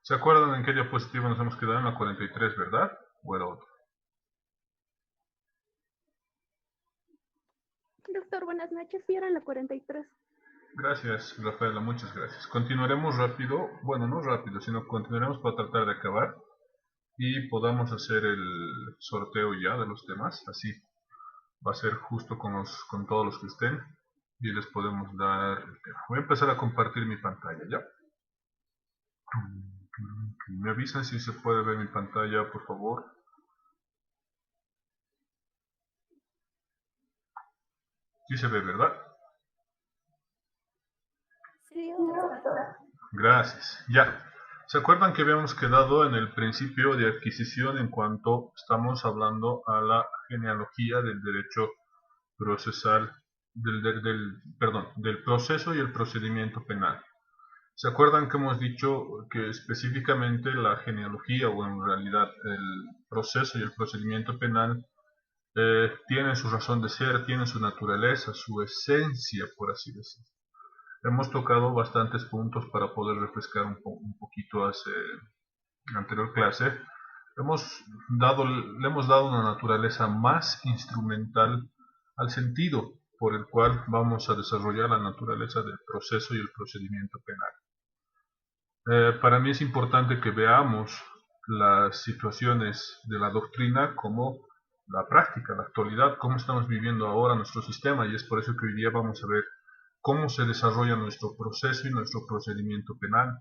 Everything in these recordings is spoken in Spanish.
¿Se acuerdan en qué diapositiva nos hemos quedado? En la 43, ¿verdad? ¿O era otra? Doctor, buenas noches. Sí, era en la 43. Gracias, Rafaela, muchas gracias. Continuaremos rápido, bueno, no rápido, sino continuaremos para tratar de acabar y podamos hacer el sorteo ya de los temas. Así va a ser justo con todos los que estén y les podemos dar el tema. Voy a empezar a compartir mi pantalla, ¿ya? Me avisan si se puede ver mi pantalla, por favor. Sí se ve, ¿verdad? Sí, doctor. Gracias. Ya. ¿Se acuerdan que habíamos quedado en el principio de adquisición en cuanto estamos hablando a la genealogía del derecho procesal, del proceso y el procedimiento penal? ¿Se acuerdan que hemos dicho que específicamente la genealogía o en realidad el proceso y el procedimiento penal tienen su razón de ser, tienen su naturaleza, su esencia, por así decirlo? Hemos tocado bastantes puntos para poder refrescar un poquito hacia la anterior clase. Le hemos dado una naturaleza más instrumental al sentido por el cual vamos a desarrollar la naturaleza del proceso y el procedimiento penal. Para mí es importante que veamos las situaciones de la doctrina como la práctica, la actualidad, cómo estamos viviendo ahora nuestro sistema, y es por eso que hoy día vamos a ver cómo se desarrolla nuestro proceso y nuestro procedimiento penal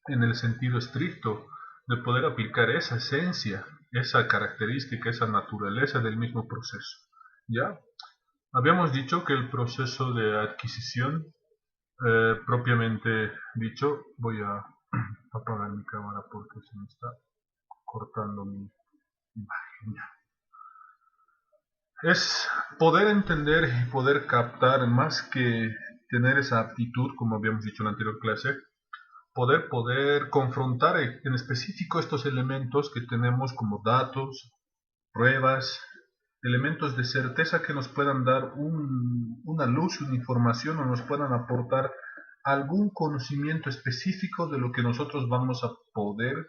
en el sentido estricto de poder aplicar esa esencia, esa característica, esa naturaleza del mismo proceso. ¿Ya? Habíamos dicho que el proceso de adquisición, propiamente dicho, voy a apagar mi cámara porque se me está cortando mi imagen. Es poder entender y poder captar, más que tener esa aptitud, como habíamos dicho en la anterior clase, poder confrontar en específico estos elementos que tenemos como datos, pruebas, elementos de certeza que nos puedan dar una luz, una información o nos puedan aportar algún conocimiento específico de lo que nosotros vamos a poder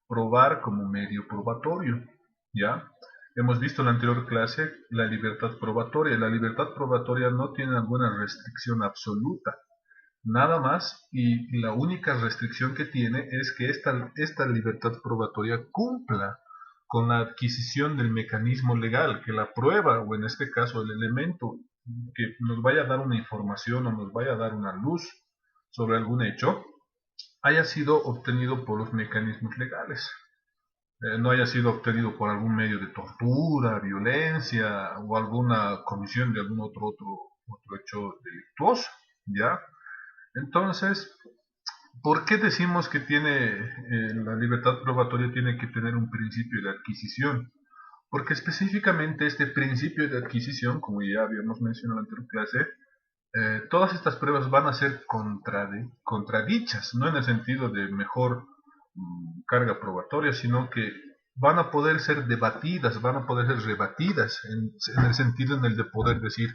probar como medio probatorio. ¿Ya? Hemos visto en la anterior clase la libertad probatoria. La libertad probatoria no tiene alguna restricción absoluta. Nada más, y la única restricción que tiene es que esta libertad probatoria cumpla con la adquisición del mecanismo legal, que la prueba, o en este caso el elemento que nos vaya a dar una información o nos vaya a dar una luz sobre algún hecho, haya sido obtenido por los mecanismos legales. No haya sido obtenido por algún medio de tortura, violencia o alguna comisión de algún otro hecho delictuoso, ¿ya? Entonces, ¿por qué decimos que la libertad probatoria tiene que tener un principio de adquisición? Porque específicamente este principio de adquisición, como ya habíamos mencionado en la anterior clase, todas estas pruebas van a ser contradichas, no en el sentido de mejor carga probatoria, sino que van a poder ser debatidas, van a poder ser rebatidas, en el sentido en el de poder decir,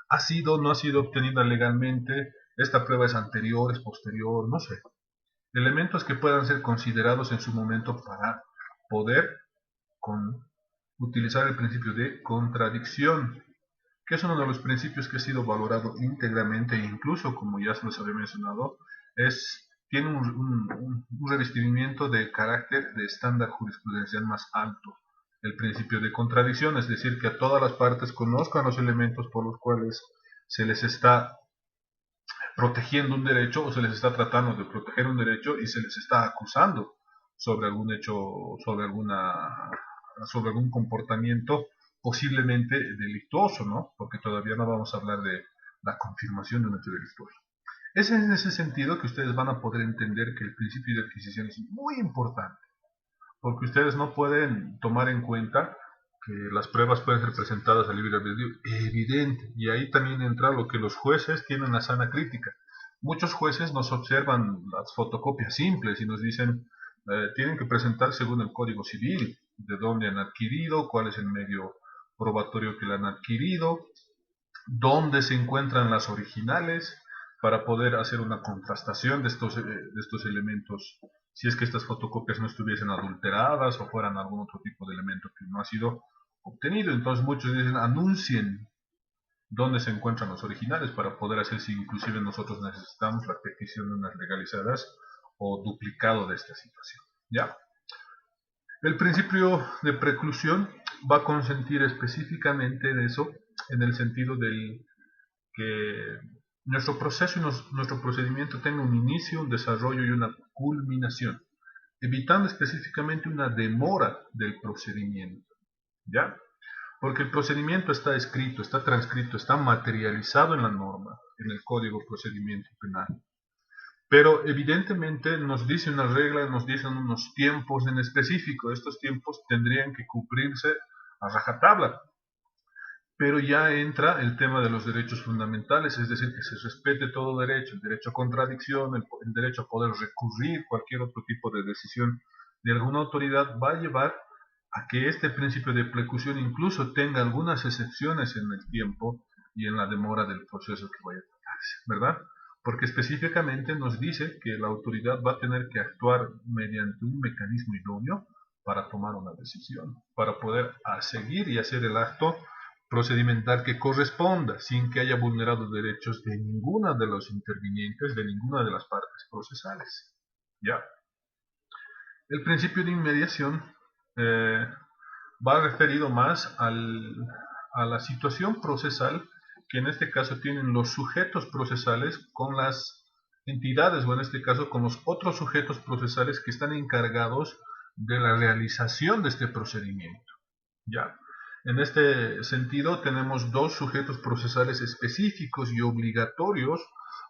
ha sido, no ha sido obtenida legalmente, esta prueba es anterior, es posterior, no sé. Elementos que puedan ser considerados en su momento para poder con, utilizar el principio de contradicción, que es uno de los principios que ha sido valorado íntegramente e incluso, como ya se les había mencionado, tiene un revestimiento de carácter de estándar jurisprudencial más alto. El principio de contradicción, es decir, que a todas las partes conozcan los elementos por los cuales se les está protegiendo un derecho o se les está tratando de proteger un derecho y se les está acusando sobre algún hecho, sobre sobre algún comportamiento posiblemente delictuoso, ¿no? Porque todavía no vamos a hablar de la confirmación de un hecho delictuoso. Es en ese sentido que ustedes van a poder entender que el principio de adquisición es muy importante, porque ustedes no pueden tomar en cuenta que las pruebas pueden ser presentadas a libre albedrío, evidente, y ahí también entra lo que los jueces tienen la sana crítica. Muchos jueces nos observan las fotocopias simples y nos dicen, tienen que presentar según el Código Civil, de dónde han adquirido, cuál es el medio probatorio que la han adquirido, dónde se encuentran las originales, para poder hacer una contrastación de estos elementos si es que estas fotocopias no estuviesen adulteradas o fueran algún otro tipo de elemento que no ha sido obtenido. Entonces muchos dicen anuncien dónde se encuentran los originales para poder hacer si inclusive nosotros necesitamos la petición de unas legalizadas o duplicado de esta situación. ¿Ya? El principio de preclusión va a consentir específicamente de eso en el sentido del que nuestro proceso y nuestro procedimiento tenga un inicio, un desarrollo y una culminación, evitando específicamente una demora del procedimiento. ¿Ya? Porque el procedimiento está escrito, está transcrito, está materializado en la norma, en el Código de Procedimiento Penal. Pero evidentemente nos dice una regla, nos dicen unos tiempos en específico. Estos tiempos tendrían que cumplirse a rajatabla. Pero ya entra el tema de los derechos fundamentales, es decir, que se respete todo derecho, el derecho a contradicción, el derecho a poder recurrir cualquier otro tipo de decisión de alguna autoridad, va a llevar a que este principio de preclusión incluso tenga algunas excepciones en el tiempo y en la demora del proceso que vaya a tratarse, ¿verdad? Porque específicamente nos dice que la autoridad va a tener que actuar mediante un mecanismo idóneo para tomar una decisión, para poder seguir y hacer el acto procedimental que corresponda, sin que haya vulnerado derechos de ninguna de los intervinientes, de ninguna de las partes procesales. ¿Ya? El principio de inmediación va referido más a la situación procesal que en este caso tienen los sujetos procesales con las entidades, o en este caso con los otros sujetos procesales que están encargados de la realización de este procedimiento. ¿Ya? En este sentido tenemos dos sujetos procesales específicos y obligatorios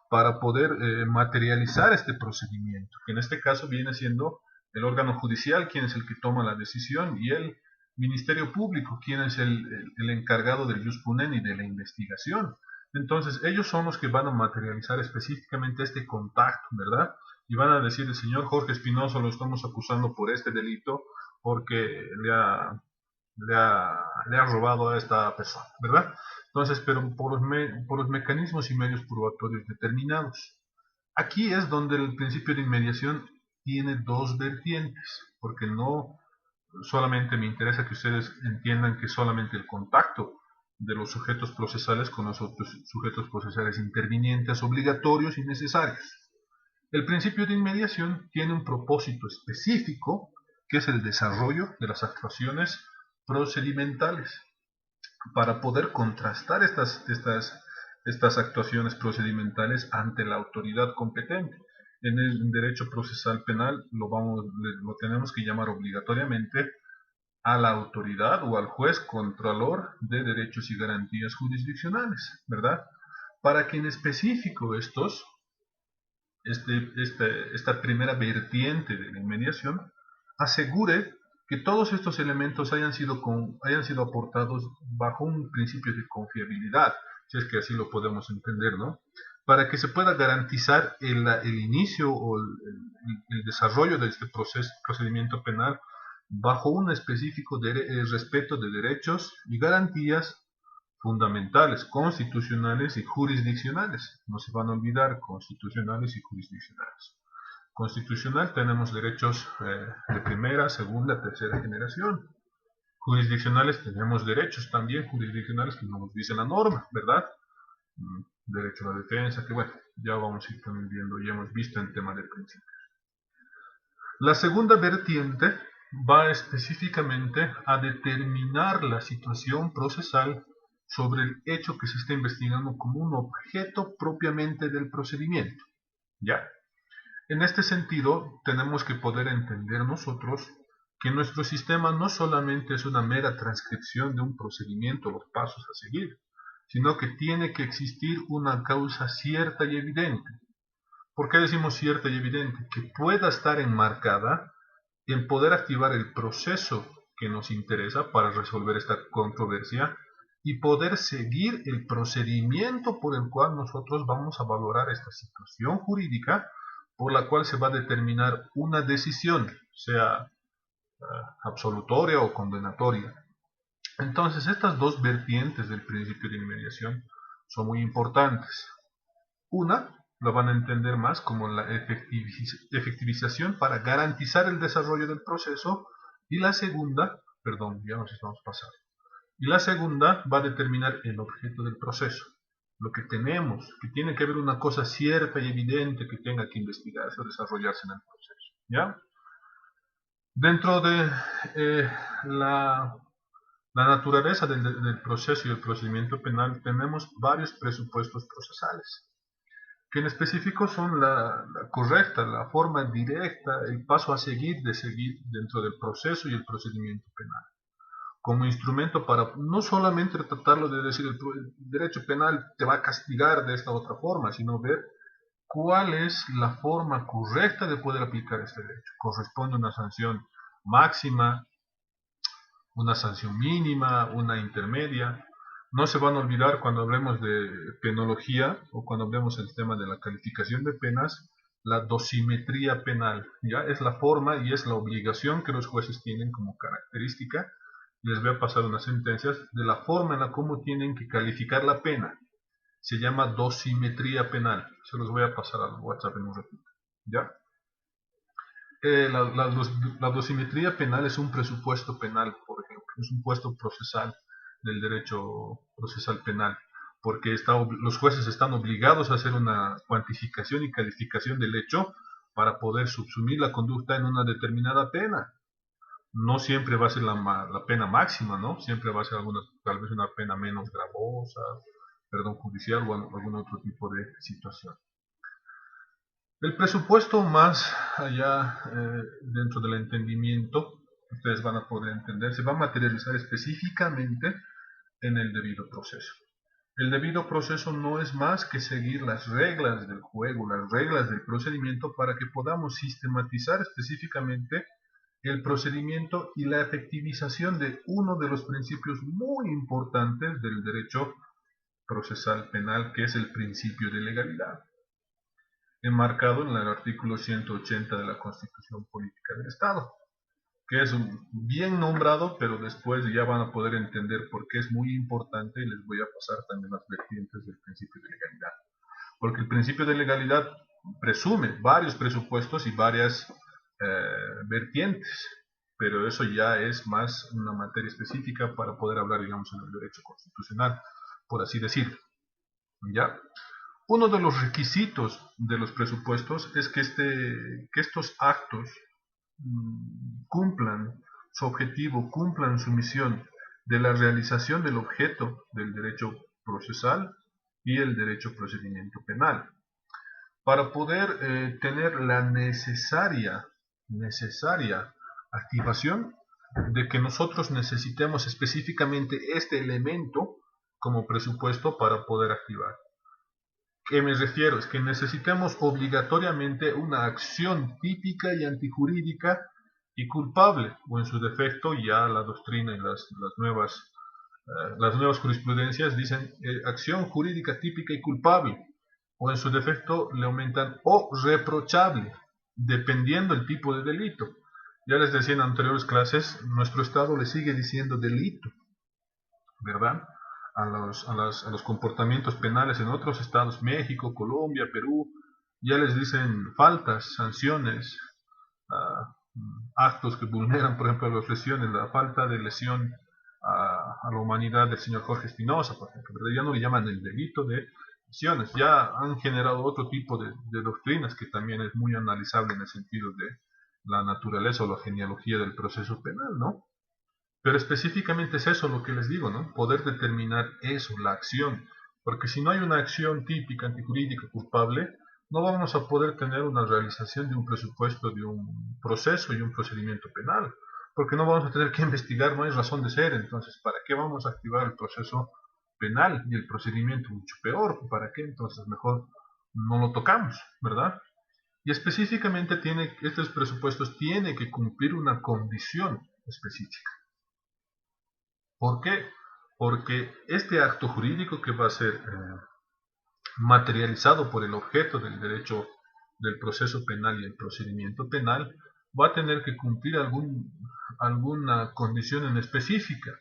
para poder materializar este procedimiento, que en este caso viene siendo el órgano judicial, quien es el que toma la decisión, y el Ministerio Público, quien es el encargado del jus punendi, de la investigación. Entonces ellos son los que van a materializar específicamente este contacto, ¿verdad? Y van a decir, el señor Jorge Espinosa lo estamos acusando por este delito porque le ha robado a esta persona, ¿verdad? Entonces, pero por los mecanismos y medios probatorios determinados. Aquí es donde el principio de inmediación tiene dos vertientes, porque no solamente me interesa que ustedes entiendan que solamente el contacto de los sujetos procesales con los otros sujetos procesales intervinientes obligatorios y necesarios. El principio de inmediación tiene un propósito específico, que es el desarrollo de las actuaciones procedimentales, para poder contrastar estas actuaciones procedimentales ante la autoridad competente. En el derecho procesal penal lo tenemos que llamar obligatoriamente a la autoridad o al juez contralor de derechos y garantías jurisdiccionales, ¿verdad? Para que en específico esta primera vertiente de la inmediación asegure que todos estos elementos hayan sido aportados bajo un principio de confiabilidad, si es que así lo podemos entender, ¿no? Para que se pueda garantizar el inicio o el desarrollo de este procedimiento penal bajo un específico respeto de derechos y garantías fundamentales, constitucionales y jurisdiccionales. No se van a olvidar, constitucionales y jurisdiccionales. Constitucional tenemos derechos de primera, segunda, tercera generación. Jurisdiccionales tenemos derechos también jurisdiccionales que nos dice la norma, ¿verdad? Derecho a la defensa, que bueno, ya vamos a ir también viendo, ya hemos visto en tema de principios. La segunda vertiente va específicamente a determinar la situación procesal sobre el hecho que se está investigando como un objeto propiamente del procedimiento. ¿Ya? En este sentido, tenemos que poder entender nosotros que nuestro sistema no solamente es una mera transcripción de un procedimiento, los pasos a seguir, sino que tiene que existir una causa cierta y evidente. ¿Por qué decimos cierta y evidente? Que pueda estar enmarcada en poder activar el proceso que nos interesa para resolver esta controversia y poder seguir el procedimiento por el cual nosotros vamos a valorar esta situación jurídica por la cual se va a determinar una decisión, sea absolutoria o condenatoria. Entonces, estas dos vertientes del principio de inmediación son muy importantes. Una, lo van a entender más como la efectivización para garantizar el desarrollo del proceso, y la segunda, perdón, ya nos estamos pasando, y la segunda va a determinar el objeto del proceso. Lo que tenemos, que tiene que haber una cosa cierta y evidente que tenga que investigarse o desarrollarse en el proceso. ¿Ya? Dentro de la naturaleza del proceso y el procedimiento penal tenemos varios presupuestos procesales, que en específico son la correcta, la forma directa, el paso a seguir dentro del proceso y el procedimiento penal, como instrumento para no solamente tratarlo de decir el derecho penal te va a castigar de esta otra forma, sino ver cuál es la forma correcta de poder aplicar este derecho. Corresponde una sanción máxima, una sanción mínima, una intermedia. No se van a olvidar cuando hablemos de penología o cuando hablemos del tema de la calificación de penas, la dosimetría penal. ¿Ya? Es la forma y es la obligación que los jueces tienen como característica. Les voy a pasar unas sentencias de la forma en la cómo tienen que calificar la pena. Se llama dosimetría penal. Se los voy a pasar al WhatsApp en un ratito. ¿Ya? La dosimetría penal es un presupuesto penal, por ejemplo, es un puesto procesal del derecho procesal penal, porque los jueces están obligados a hacer una cuantificación y calificación del hecho para poder subsumir la conducta en una determinada pena. No siempre va a ser la pena máxima, ¿no? Siempre va a ser tal vez una pena menos gravosa, perdón judicial o algún otro tipo de situación. El presupuesto más allá dentro del entendimiento, ustedes van a poder entender, se va a materializar específicamente en el debido proceso. El debido proceso no es más que seguir las reglas del juego, las reglas del procedimiento para que podamos sistematizar específicamente el procedimiento y la efectivización de uno de los principios muy importantes del derecho procesal penal, que es el principio de legalidad, enmarcado en el artículo 180 de la Constitución Política del Estado, que es bien nombrado, pero después ya van a poder entender por qué es muy importante, y les voy a pasar también las vertientes del principio de legalidad. Porque el principio de legalidad presume varios presupuestos y varias vertientes, pero eso ya es más una materia específica para poder hablar, digamos, en el derecho constitucional, por así decirlo. ¿Ya? Uno de los requisitos de los presupuestos es que estos actos cumplan su objetivo, cumplan su misión de la realización del objeto del derecho procesal y el derecho procedimiento penal, para poder tener la necesaria activación de que nosotros necesitemos específicamente este elemento como presupuesto para poder activar. ¿Qué me refiero? Es que necesitamos obligatoriamente una acción típica y antijurídica y culpable, o en su defecto ya la doctrina y las nuevas jurisprudencias dicen acción jurídica típica y culpable, o en su defecto le aumentan o reprochable, dependiendo el tipo de delito. Ya les decía en anteriores clases, nuestro Estado le sigue diciendo delito, ¿verdad? A los comportamientos penales en otros estados, México, Colombia, Perú, ya les dicen faltas, sanciones, actos que vulneran, por ejemplo, las lesiones, la falta de lesión a la humanidad del señor Jorge Espinosa, por ejemplo, ¿verdad? Ya no le llaman el delito de lesiones, ya han generado otro tipo de doctrinas que también es muy analizable en el sentido de la naturaleza o la genealogía del proceso penal, ¿no? Pero específicamente es eso lo que les digo, ¿no? Poder determinar eso, la acción. Porque si no hay una acción típica, antijurídica, culpable, no vamos a poder tener una realización de un presupuesto, de un proceso y un procedimiento penal. Porque no vamos a tener que investigar, no hay razón de ser. Entonces, ¿para qué vamos a activar el proceso penal y el procedimiento? Mucho peor. ¿Para qué? Entonces, mejor no lo tocamos, ¿verdad? Y específicamente estos presupuestos tienen que cumplir una condición específica. ¿Por qué? Porque este acto jurídico que va a ser materializado por el objeto del derecho del proceso penal y el procedimiento penal va a tener que cumplir alguna condición en específica.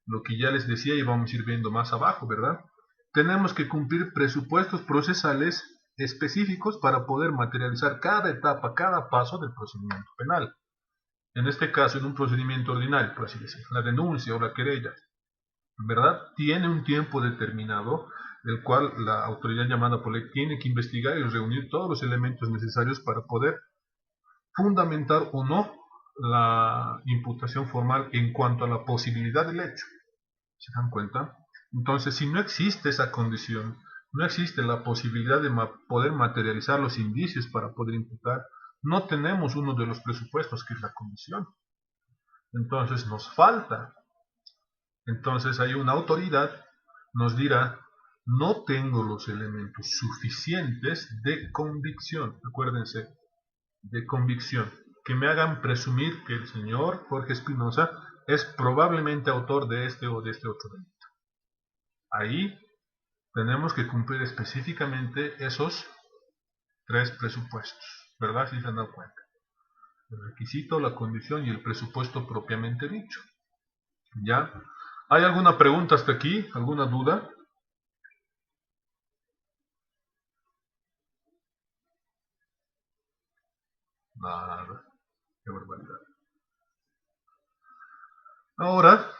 Lo que ya les decía y vamos a ir viendo más abajo, ¿verdad? Tenemos que cumplir presupuestos procesales específicos para poder materializar cada etapa, cada paso del procedimiento penal. En este caso, en un procedimiento ordinario, por así decirlo, la denuncia o la querella, ¿verdad? Tiene un tiempo determinado, el cual la autoridad llamada por ley tiene que investigar y reunir todos los elementos necesarios para poder fundamentar o no la imputación formal en cuanto a la posibilidad del hecho. ¿Se dan cuenta? Entonces, si no existe esa condición, no existe la posibilidad de poder materializar los indicios para poder imputar, no tenemos uno de los presupuestos que es la condición. Entonces nos falta. Entonces hay una autoridad, nos dirá, no tengo los elementos suficientes de convicción, acuérdense, de convicción, que me hagan presumir que el señor Jorge Espinosa es probablemente autor de este o de este otro delito. Ahí tenemos que cumplir específicamente esos tres presupuestos, ¿verdad? Si se han dado cuenta. El requisito, la condición y el presupuesto propiamente dicho. ¿Ya? ¿Hay alguna pregunta hasta aquí? ¿Alguna duda? Nada. Qué barbaridad. Ahora,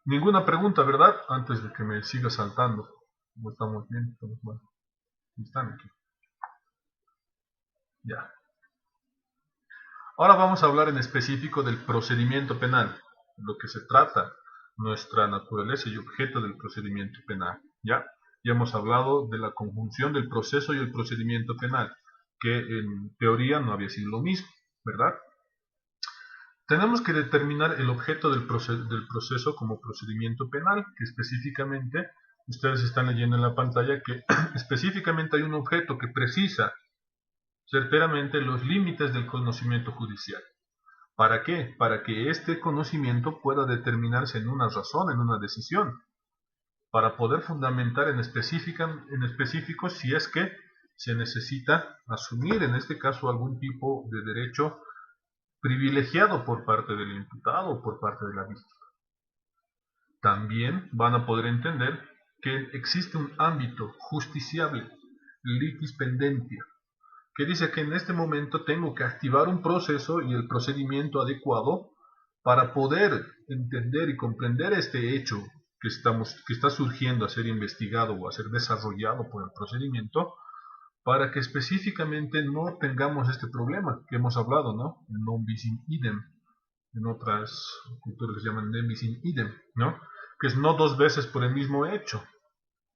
ninguna pregunta, ¿verdad? Antes de que me siga saltando. ¿Cómo estamos bien? ¿Estamos mal? Están aquí. Ya. Ahora vamos a hablar en específico del procedimiento penal, lo que se trata, nuestra naturaleza y objeto del procedimiento penal. Ya hemos hablado de la conjunción del proceso y el procedimiento penal, que en teoría no había sido lo mismo, ¿verdad? Tenemos que determinar el objeto del proceso como procedimiento penal, que específicamente, ustedes están leyendo en la pantalla que específicamente hay un objeto que precisa certeramente los límites del conocimiento judicial. ¿Para qué? Para que este conocimiento pueda determinarse en una razón, en una decisión, para poder fundamentar en específico si es que se necesita asumir en este caso algún tipo de derecho privilegiado por parte del imputado o por parte de la víctima. También van a poder entender que existe un ámbito justiciable, litis pendentia, que dice que en este momento tengo que activar un proceso y el procedimiento adecuado para poder entender y comprender este hecho que está surgiendo a ser investigado o a ser desarrollado por el procedimiento, para que específicamente no tengamos este problema que hemos hablado, ¿no? Non bis in idem, en otras culturas se llaman nem bis in idem, ¿no? Que es no dos veces por el mismo hecho,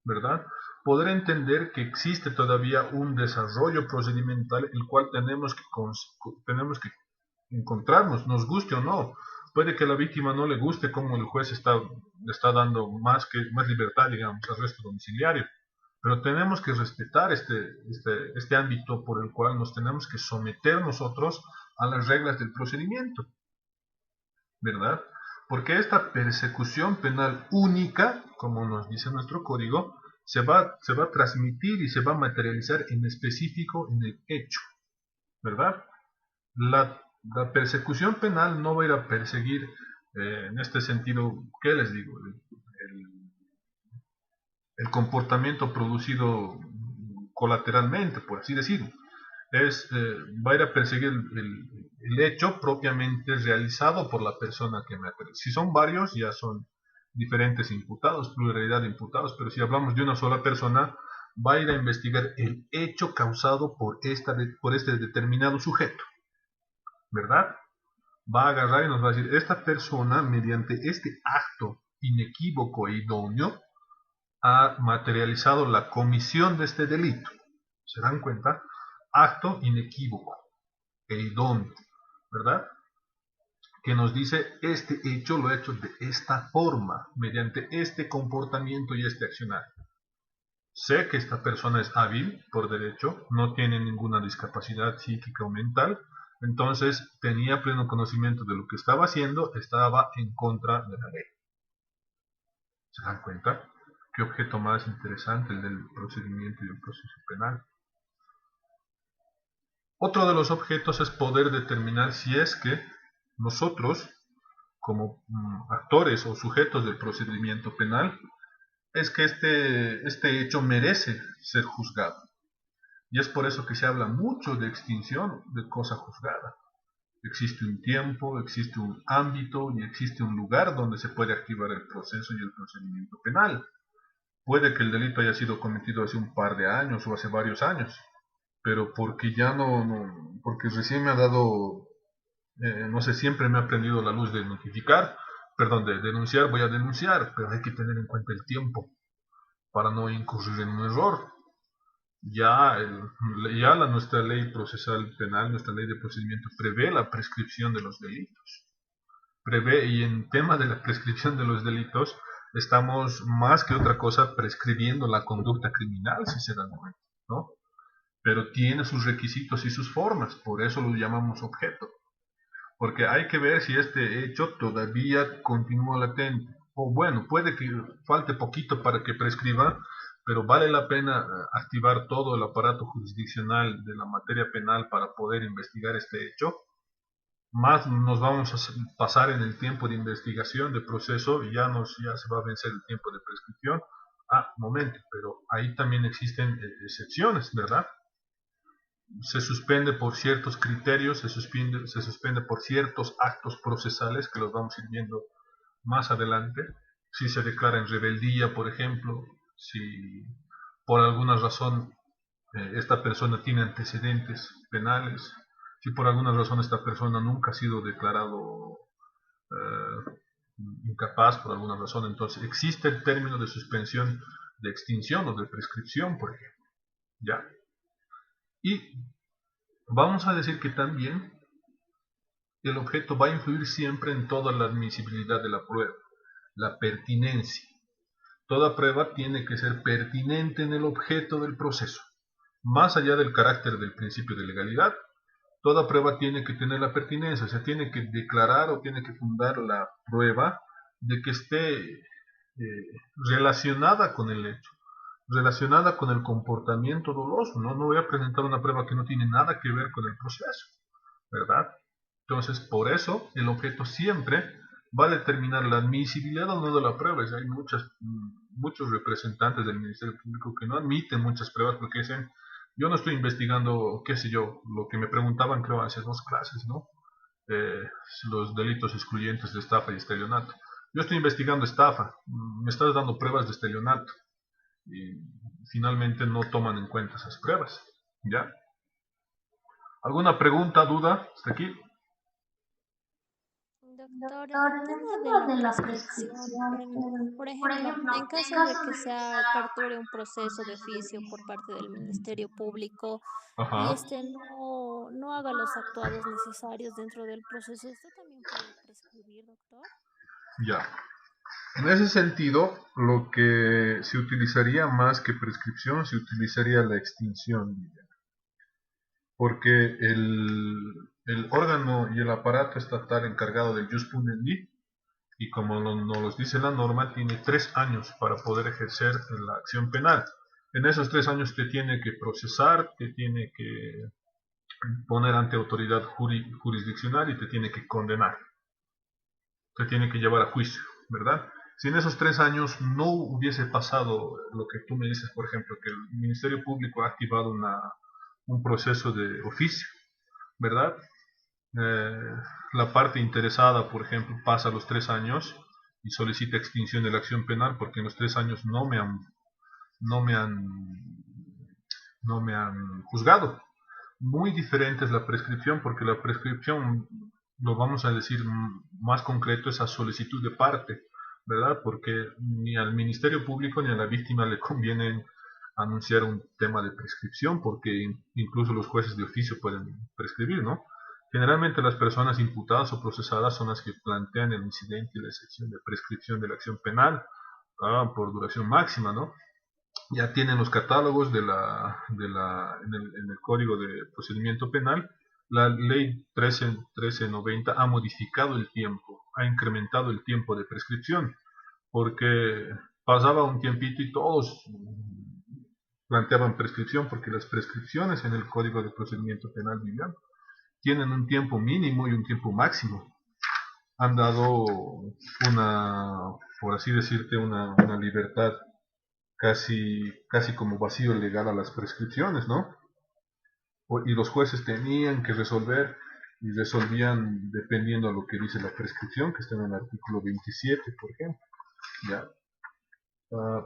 ¿verdad? Poder entender que existe todavía un desarrollo procedimental el cual tenemos que encontrarnos, nos guste o no. Puede que a la víctima no le guste cómo el juez le está dando más libertad, digamos, arresto domiciliario. Pero tenemos que respetar este ámbito por el cual nos tenemos que someter nosotros a las reglas del procedimiento, ¿verdad? Porque esta persecución penal única, como nos dice nuestro código, se va a transmitir y se va a materializar en específico en el hecho, ¿verdad? La persecución penal no va a ir a perseguir, en este sentido, ¿qué les digo? El comportamiento producido colateralmente, por así decirlo. Va a ir a perseguir el hecho propiamente realizado por la persona que me agrede. Si son varios, ya son diferentes imputados, pluralidad de imputados, pero si hablamos de una sola persona, va a ir a investigar el hecho causado por este determinado sujeto, ¿verdad? Va a agarrar y nos va a decir, esta persona, mediante este acto inequívoco e idóneo, ha materializado la comisión de este delito. ¿Se dan cuenta? Acto inequívoco e idóneo, ¿verdad? Que nos dice, este hecho lo ha hecho de esta forma, mediante este comportamiento y este accionar. Sé que esta persona es hábil por derecho, no tiene ninguna discapacidad psíquica o mental, entonces tenía pleno conocimiento de lo que estaba haciendo, estaba en contra de la ley. ¿Se dan cuenta? Qué objeto más interesante el del procedimiento y el proceso penal. Otro de los objetos es poder determinar si es que nosotros, como actores o sujetos del procedimiento penal, es que este hecho merece ser juzgado. Y es por eso que se habla mucho de extinción de cosa juzgada. Existe un tiempo, existe un ámbito y existe un lugar donde se puede activar el proceso y el procedimiento penal. Puede que el delito haya sido cometido hace un par de años o hace varios años, pero porque ya porque recién me ha dado, no sé, siempre me ha prendido la luz de notificar, perdón, de denunciar, voy a denunciar, pero hay que tener en cuenta el tiempo para no incurrir en un error. Ya, nuestra ley procesal penal, nuestra ley de procedimiento prevé la prescripción de los delitos. Prevé, y en tema de la prescripción de los delitos, estamos más que otra cosa prescribiendo la conducta criminal, si se dan cuenta, ¿no? Pero tiene sus requisitos y sus formas, por eso lo llamamos objeto. Porque hay que ver si este hecho todavía continúa latente. O bueno, puede que falte poquito para que prescriba, pero vale la pena activar todo el aparato jurisdiccional de la materia penal para poder investigar este hecho. Más nos vamos a pasar en el tiempo de investigación, de proceso, y ya se va a vencer el tiempo de prescripción. Momento, pero ahí también existen excepciones, ¿verdad? Se suspende por ciertos criterios, se suspende por ciertos actos procesales que los vamos a ir viendo más adelante. Si se declara en rebeldía, por ejemplo, si por alguna razón esta persona tiene antecedentes penales, si por alguna razón esta persona nunca ha sido declarado eh, incapaz por alguna razón, entonces existe el término de suspensión de extinción o de prescripción, por ejemplo. ¿Ya? Y vamos a decir que también el objeto va a influir siempre en toda la admisibilidad de la prueba, la pertinencia. Toda prueba tiene que ser pertinente en el objeto del proceso. Más allá del carácter del principio de legalidad, toda prueba tiene que tener la pertinencia, o sea, tiene que declarar o tiene que fundar la prueba de que esté relacionada con el hecho, relacionada con el comportamiento doloso. No voy a presentar una prueba que no tiene nada que ver con el proceso, ¿verdad? Entonces, por eso, el objeto siempre va a determinar la admisibilidad o no de la prueba. Hay muchos representantes del Ministerio Público que no admiten muchas pruebas porque dicen, yo no estoy investigando, qué sé yo, lo que me preguntaban creo hace 2 clases, ¿no? Eh, los delitos excluyentes de estafa y estelionato. Yo estoy investigando estafa, me estás dando pruebas de estelionato y finalmente no toman en cuenta esas pruebas, ¿ya? ¿Alguna pregunta, duda hasta aquí? Doctor, en el tema de la prescripción, por ejemplo, en caso de que se aperture un proceso de oficio por parte del Ministerio Público y Ajá, este no haga los actuados necesarios dentro del proceso, ¿esto también puede prescribir, doctor? ya. En ese sentido, lo que se utilizaría más que prescripción, se utilizaría la extinción, porque el órgano y el aparato estatal encargado del jus punendi, y como nos dice la norma, tiene 3 años para poder ejercer la acción penal. En esos 3 años te tiene que procesar, te tiene que poner ante autoridad jurisdiccional y te tiene que condenar, te tiene que llevar a juicio, ¿verdad? Si en esos 3 años no hubiese pasado lo que tú me dices, por ejemplo, que el Ministerio Público ha activado un proceso de oficio, ¿verdad? Eh, la parte interesada, por ejemplo, pasa los 3 años y solicita extinción de la acción penal porque en los 3 años no me han, no me han juzgado. Muy diferente es la prescripción porque la prescripción, lo vamos a decir más concreto, es a solicitud de parte, ¿verdad? Porque ni al Ministerio Público ni a la víctima le conviene anunciar un tema de prescripción porque incluso los jueces de oficio pueden prescribir, ¿no? Generalmente las personas imputadas o procesadas son las que plantean el incidente y la excepción de prescripción de la acción penal por duración máxima, ¿no? Ya tienen los catálogos en el Código de Procedimiento Penal. La ley 1390 ha modificado el tiempo, ha incrementado el tiempo de prescripción, porque pasaba un tiempito y todos planteaban prescripción, porque las prescripciones en el Código de Procedimiento Penal, Vivian, tienen un tiempo mínimo y un tiempo máximo. Han dado por así decirte, una libertad casi como vacío legal a las prescripciones, ¿no? y los jueces tenían que resolver y resolvían dependiendo a lo que dice la prescripción, que está en el artículo 27, por ejemplo, ¿ya?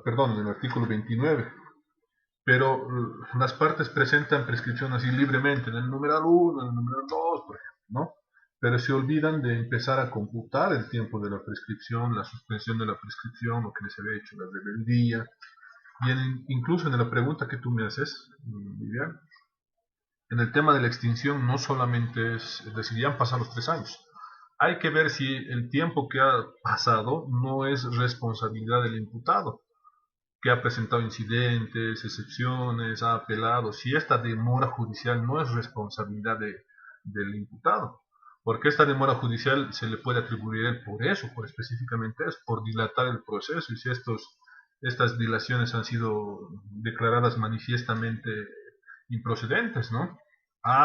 Perdón, en el artículo 29. Pero las partes presentan prescripción así libremente, en el numeral 1, en el numeral 2, por ejemplo, ¿no? Pero se olvidan de empezar a computar el tiempo de la prescripción, la suspensión de la prescripción, lo que les había hecho la rebeldía, y incluso en la pregunta que tú me haces, Vivian, en el tema de la extinción no solamente es decir, ya han pasado los 3 años. Hay que ver si el tiempo que ha pasado no es responsabilidad del imputado, que ha presentado incidentes, excepciones, ha apelado. Si esta demora judicial no es responsabilidad del imputado, porque esta demora judicial se le puede atribuir por eso, por específicamente eso, por dilatar el proceso, y si estas dilaciones han sido declaradas manifiestamente improcedentes, ¿no?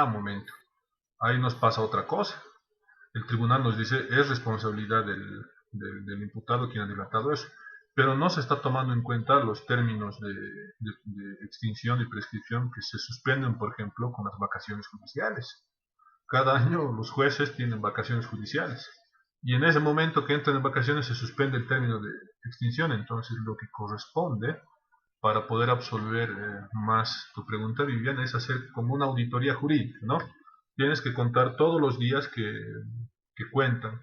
Momento, ahí nos pasa otra cosa. El tribunal nos dice es responsabilidad del imputado quien ha dilatado eso, pero no se está tomando en cuenta los términos de extinción y prescripción que se suspenden, por ejemplo, con las vacaciones judiciales. Cada año los jueces tienen vacaciones judiciales y en ese momento que entran en vacaciones se suspende el término de extinción. Entonces lo que corresponde para poder absolver más tu pregunta, Viviana, es hacer como una auditoría jurídica, ¿no? Tienes que contar todos los días que cuentan.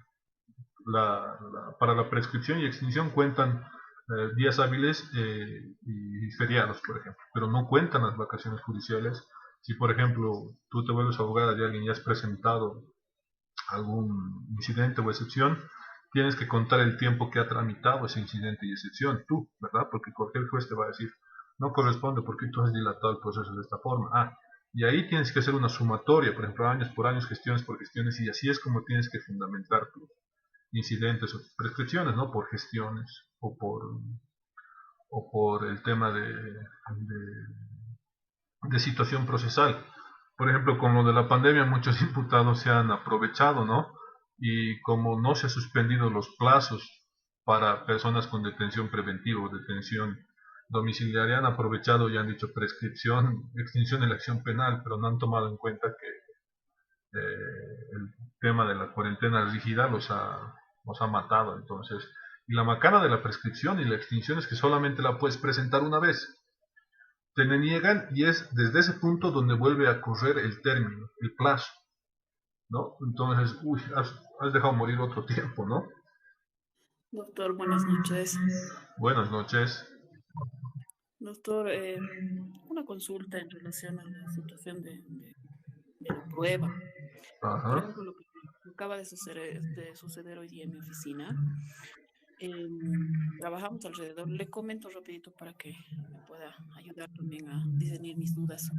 Para la prescripción y extinción cuentan días hábiles y feriados, por ejemplo, pero no cuentan las vacaciones judiciales. Si, por ejemplo, tú te vuelves abogada de alguien y has presentado algún incidente o excepción, tienes que contar el tiempo que ha tramitado ese incidente y excepción, tú, ¿verdad? Porque cualquier juez te va a decir, no corresponde porque tú has dilatado el proceso de esta forma. Y ahí tienes que hacer una sumatoria, por ejemplo, años por años, gestiones por gestiones, y así es como tienes que fundamentar tus incidentes o prescripciones, ¿no? Por gestiones o por el tema de situación procesal. Por ejemplo, con lo de la pandemia, muchos imputados se han aprovechado, ¿no? Y como no se han suspendido los plazos para personas con detención preventiva o detención domiciliaria, han aprovechado y han dicho prescripción, extinción de la acción penal, pero no han tomado en cuenta que el tema de la cuarentena rígida los ha matado. Entonces, y la macana de la prescripción y la extinción es que solamente la puedes presentar una vez. Te niegan y es desde ese punto donde vuelve a correr el término, el plazo, ¿no? Entonces, has dejado morir otro tiempo, ¿no? Doctor, buenas noches. Buenas noches. Doctor, una consulta en relación a la situación de la prueba. Por Ajá. ejemplo, lo que acaba de suceder hoy día en mi oficina. Trabajamos alrededor, le comento rapidito para que me pueda ayudar también a discernir mis dudas.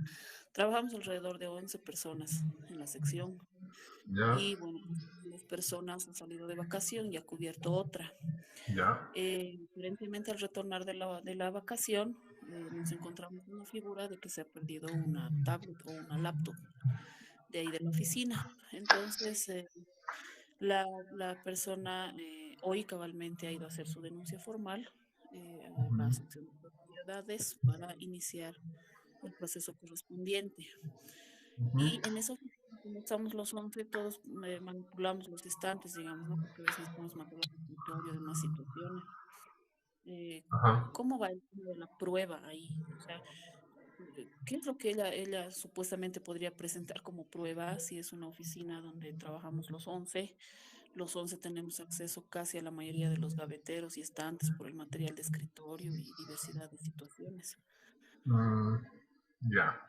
Trabajamos alrededor de 11 personas en la sección Ya, y bueno, las personas han salido de vacación y ha cubierto otra. ya. Aparentemente al retornar de la vacación nos encontramos con una figura de que se ha perdido una tablet o una laptop de ahí de la oficina. Entonces, la persona hoy cabalmente ha ido a hacer su denuncia formal a la sección de propiedades para iniciar el proceso correspondiente. Y en eso, como estamos los 11, todos manipulamos los estantes, digamos, ¿no? Porque a veces necesitamos material de escritorio, demás situaciones. Ajá. ¿Cómo va el tema de la prueba ahí? O sea, ¿qué es lo que ella supuestamente podría presentar como prueba si es una oficina donde trabajamos los 11? Los 11 tenemos acceso casi a la mayoría de los gaveteros y estantes por el material de escritorio y diversidad de situaciones. Ya.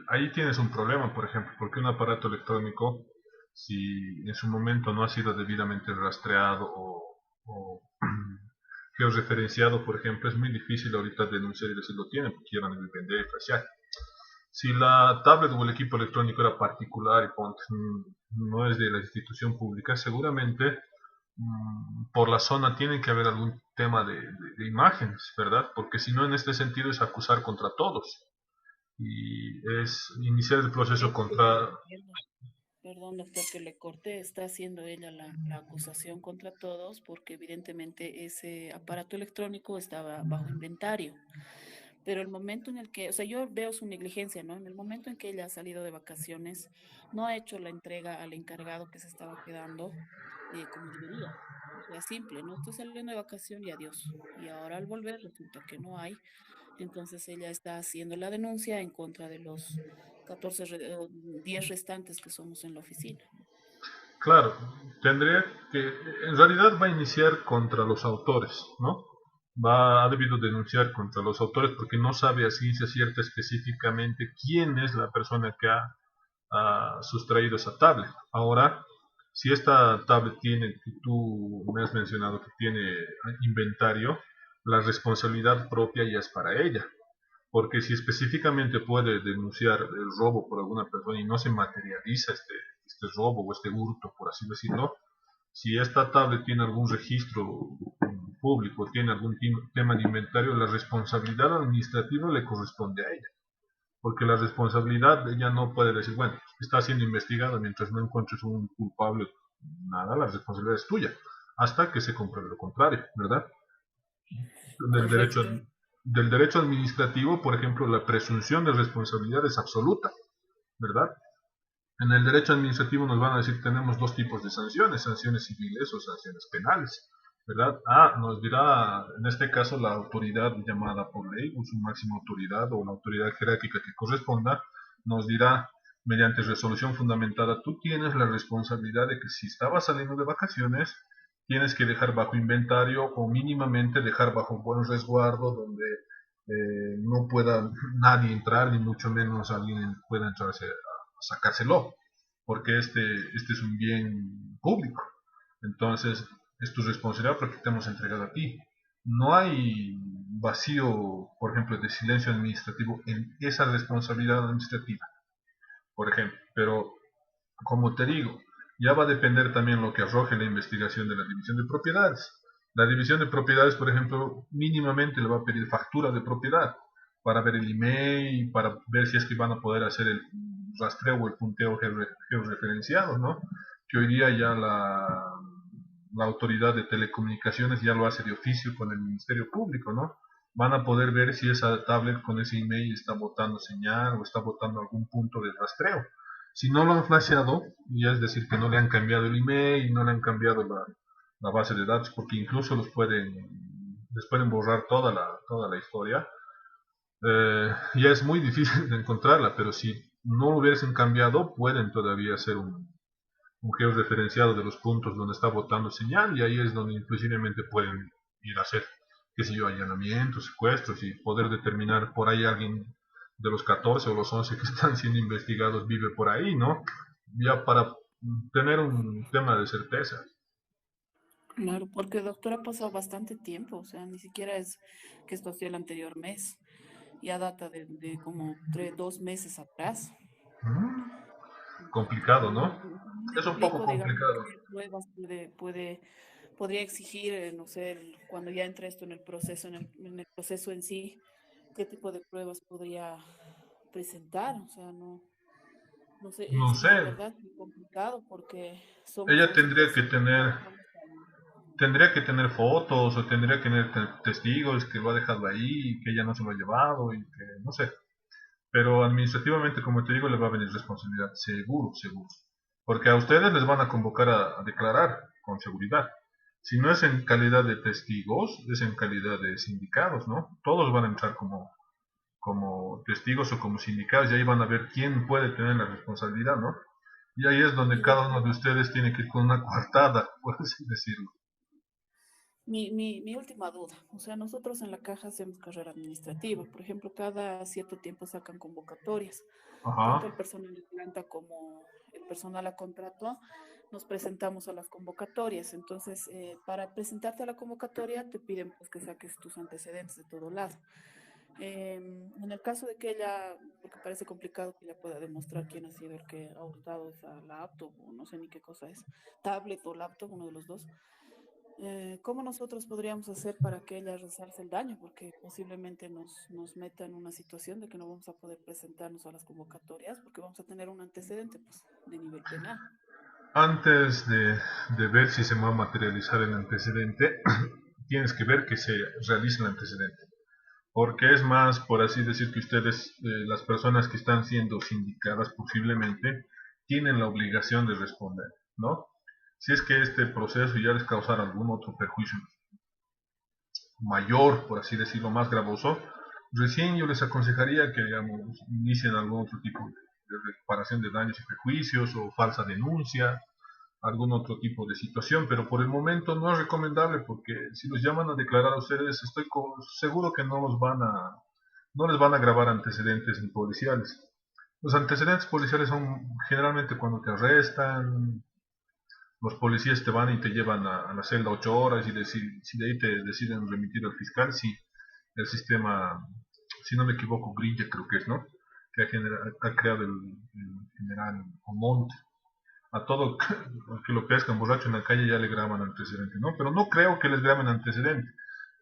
Ahí tienes un problema, por ejemplo, porque un aparato electrónico, si en su momento no ha sido debidamente rastreado o georreferenciado, por ejemplo, es muy difícil ahorita denunciar y decir lo tienen, porque quieran vender y flashear. Si la tablet o el equipo electrónico era particular y no es de la institución pública, seguramente por la zona tiene que haber algún tema de imágenes, ¿verdad? Porque si no, en este sentido es acusar contra todos y es iniciar el proceso contra... Perdón, doctor, que le corté. Está haciendo ella la acusación contra todos porque evidentemente ese aparato electrónico estaba bajo inventario. Pero el momento en el que, o sea, yo veo su negligencia, ¿no? En el momento en que ella ha salido de vacaciones, no ha hecho la entrega al encargado que se estaba quedando como debería. O sea, simple, ¿no? Estoy saliendo de vacación y adiós. Y ahora al volver resulta que no hay. Entonces ella está haciendo la denuncia en contra de los 10 restantes que somos en la oficina. Claro, tendría que, en realidad va a iniciar contra los autores, ¿no? Ha debido denunciar contra los autores porque no sabe a ciencia cierta específicamente quién es la persona que ha sustraído esa tablet. Ahora, si esta tablet tiene, que tú me has mencionado que tiene inventario, la responsabilidad propia ya es para ella. Porque si específicamente puede denunciar el robo por alguna persona y no se materializa este robo o este hurto, por así decirlo, si esta tablet tiene algún registro público, tiene algún tema de inventario, la responsabilidad administrativa le corresponde a ella. Porque la responsabilidad ella no puede decir, bueno, está siendo investigada mientras no encuentres un culpable, nada, la responsabilidad es tuya, hasta que se compruebe lo contrario, ¿verdad? Del derecho, Correcto. del derecho administrativo, por ejemplo, la presunción de responsabilidad es absoluta, ¿verdad? En el derecho administrativo nos van a decir que tenemos dos tipos de sanciones, sanciones civiles o sanciones penales, ¿verdad? Nos dirá, en este caso, la autoridad llamada por ley, o su máxima autoridad o la autoridad jerárquica que corresponda, nos dirá, mediante resolución fundamentada, tú tienes la responsabilidad de que si estabas saliendo de vacaciones, tienes que dejar bajo inventario o mínimamente dejar bajo buen resguardo donde no pueda nadie entrar, ni mucho menos alguien pueda entrarse a sacárselo, porque este es un bien público. Entonces, es tu responsabilidad porque te hemos entregado a ti. No hay vacío, por ejemplo, de silencio administrativo en esa responsabilidad administrativa, por ejemplo. Pero, como te digo, ya va a depender también lo que arroje la investigación de la división de propiedades. La división de propiedades, por ejemplo, mínimamente le va a pedir factura de propiedad para ver el email, para ver si es que van a poder hacer el rastreo o el punteo georreferenciado, ¿no? Que hoy día ya la autoridad de telecomunicaciones ya lo hace de oficio con el Ministerio Público, ¿no? Van a poder ver si esa tablet con ese email está botando señal o está botando algún punto de rastreo. Si no lo han flasheado, ya es decir que no le han cambiado el email, no le han cambiado la base de datos, porque incluso les pueden borrar toda la historia. Ya es muy difícil de encontrarla, pero si no lo hubiesen cambiado, pueden todavía hacer un georreferenciado de los puntos donde está botando señal, y ahí es donde inclusivamente pueden ir a hacer, qué sé yo, allanamientos, secuestros, y poder determinar por ahí alguien de los 14 o los 11 que están siendo investigados vive por ahí, ¿no? Ya para tener un tema de certeza. Claro, porque doctor ha pasado bastante tiempo, o sea, ni siquiera es que esto hacía el anterior mes, ya data de como 2 meses atrás. Complicado, No, ¿no? no me Es un poco explico, digamos, complicado. qué pruebas podría exigir, no sé, cuando ya entre esto en el proceso en sí, qué tipo de pruebas podría presentar, o sea, no sé, No es sé, de verdad muy complicado porque somos ella 11 personas, trabajamos ahí. tendría que tener fotos o tendría que tener testigos que lo ha dejado ahí y que ella no se lo ha llevado y que no sé. Pero administrativamente, como te digo, le va a venir responsabilidad, seguro, seguro. Porque a ustedes les van a convocar a declarar con seguridad. Si no es en calidad de testigos, es en calidad de sindicados, ¿no? Todos van a entrar como testigos o como sindicados y ahí van a ver quién puede tener la responsabilidad, ¿no? Y ahí es donde Y cada uno doctor, de ustedes tiene que ir con una coartada, por así decirlo. mi última duda, o sea, nosotros en la caja hacemos carrera administrativa, por ejemplo, cada cierto tiempo sacan convocatorias, tanto Ajá. el personal de planta como el personal a contrato, nos presentamos a las convocatorias, entonces, para presentarte a la convocatoria te piden pues que saques tus antecedentes de todo lado. En el caso de que ella, porque parece complicado que ella pueda demostrar quién ha sido el que ha hurtado esa laptop, o no sé ni qué cosa es, tablet o laptop, uno de los dos, ¿cómo nosotros podríamos hacer para que ella resarce el daño? Porque posiblemente nos meta en una situación de que no vamos a poder presentarnos a las convocatorias porque vamos a tener un antecedente pues, de nivel penal. Antes de ver si se va a materializar el antecedente, tienes que ver que se realice el antecedente. porque es más, por así decir, que ustedes, las personas que están siendo sindicadas posiblemente, tienen la obligación de responder, ¿no? Si es que este proceso ya les causara algún otro perjuicio mayor, por así decirlo, más gravoso, recién yo les aconsejaría que, digamos, inicien algún otro tipo de reparación de daños y perjuicios o falsa denuncia, algún otro tipo de situación, pero por el momento no es recomendable porque si los llaman a declarar a ustedes, estoy seguro que no les van a grabar antecedentes policiales. Los antecedentes policiales son generalmente cuando te arrestan, los policías te van y te llevan a la celda 8 horas y si de ahí te deciden remitir al fiscal, si el sistema, si no me equivoco, Grilla creo que es, ¿no? Que ha creado el general Omont. A todo el que lo pescan borracho en la calle ya le graban antecedente, ¿no? Pero no creo que les graben antecedente.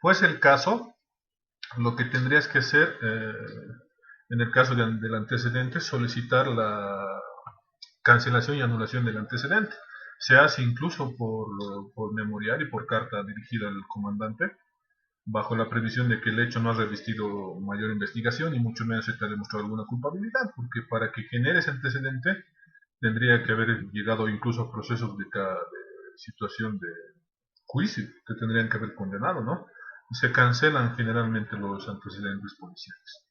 Fuese el caso, lo que tendrías que hacer, en el caso del antecedente, solicitar la cancelación y anulación del antecedente. Se hace incluso por memorial y por carta dirigida al comandante, bajo la previsión de que el hecho no ha revestido mayor investigación y mucho menos se te ha demostrado alguna culpabilidad, porque para que genere ese antecedente tendría que haber llegado incluso a procesos de situación de juicio, te tendrían que haber condenado, ¿no? Se cancelan generalmente los antecedentes policiales.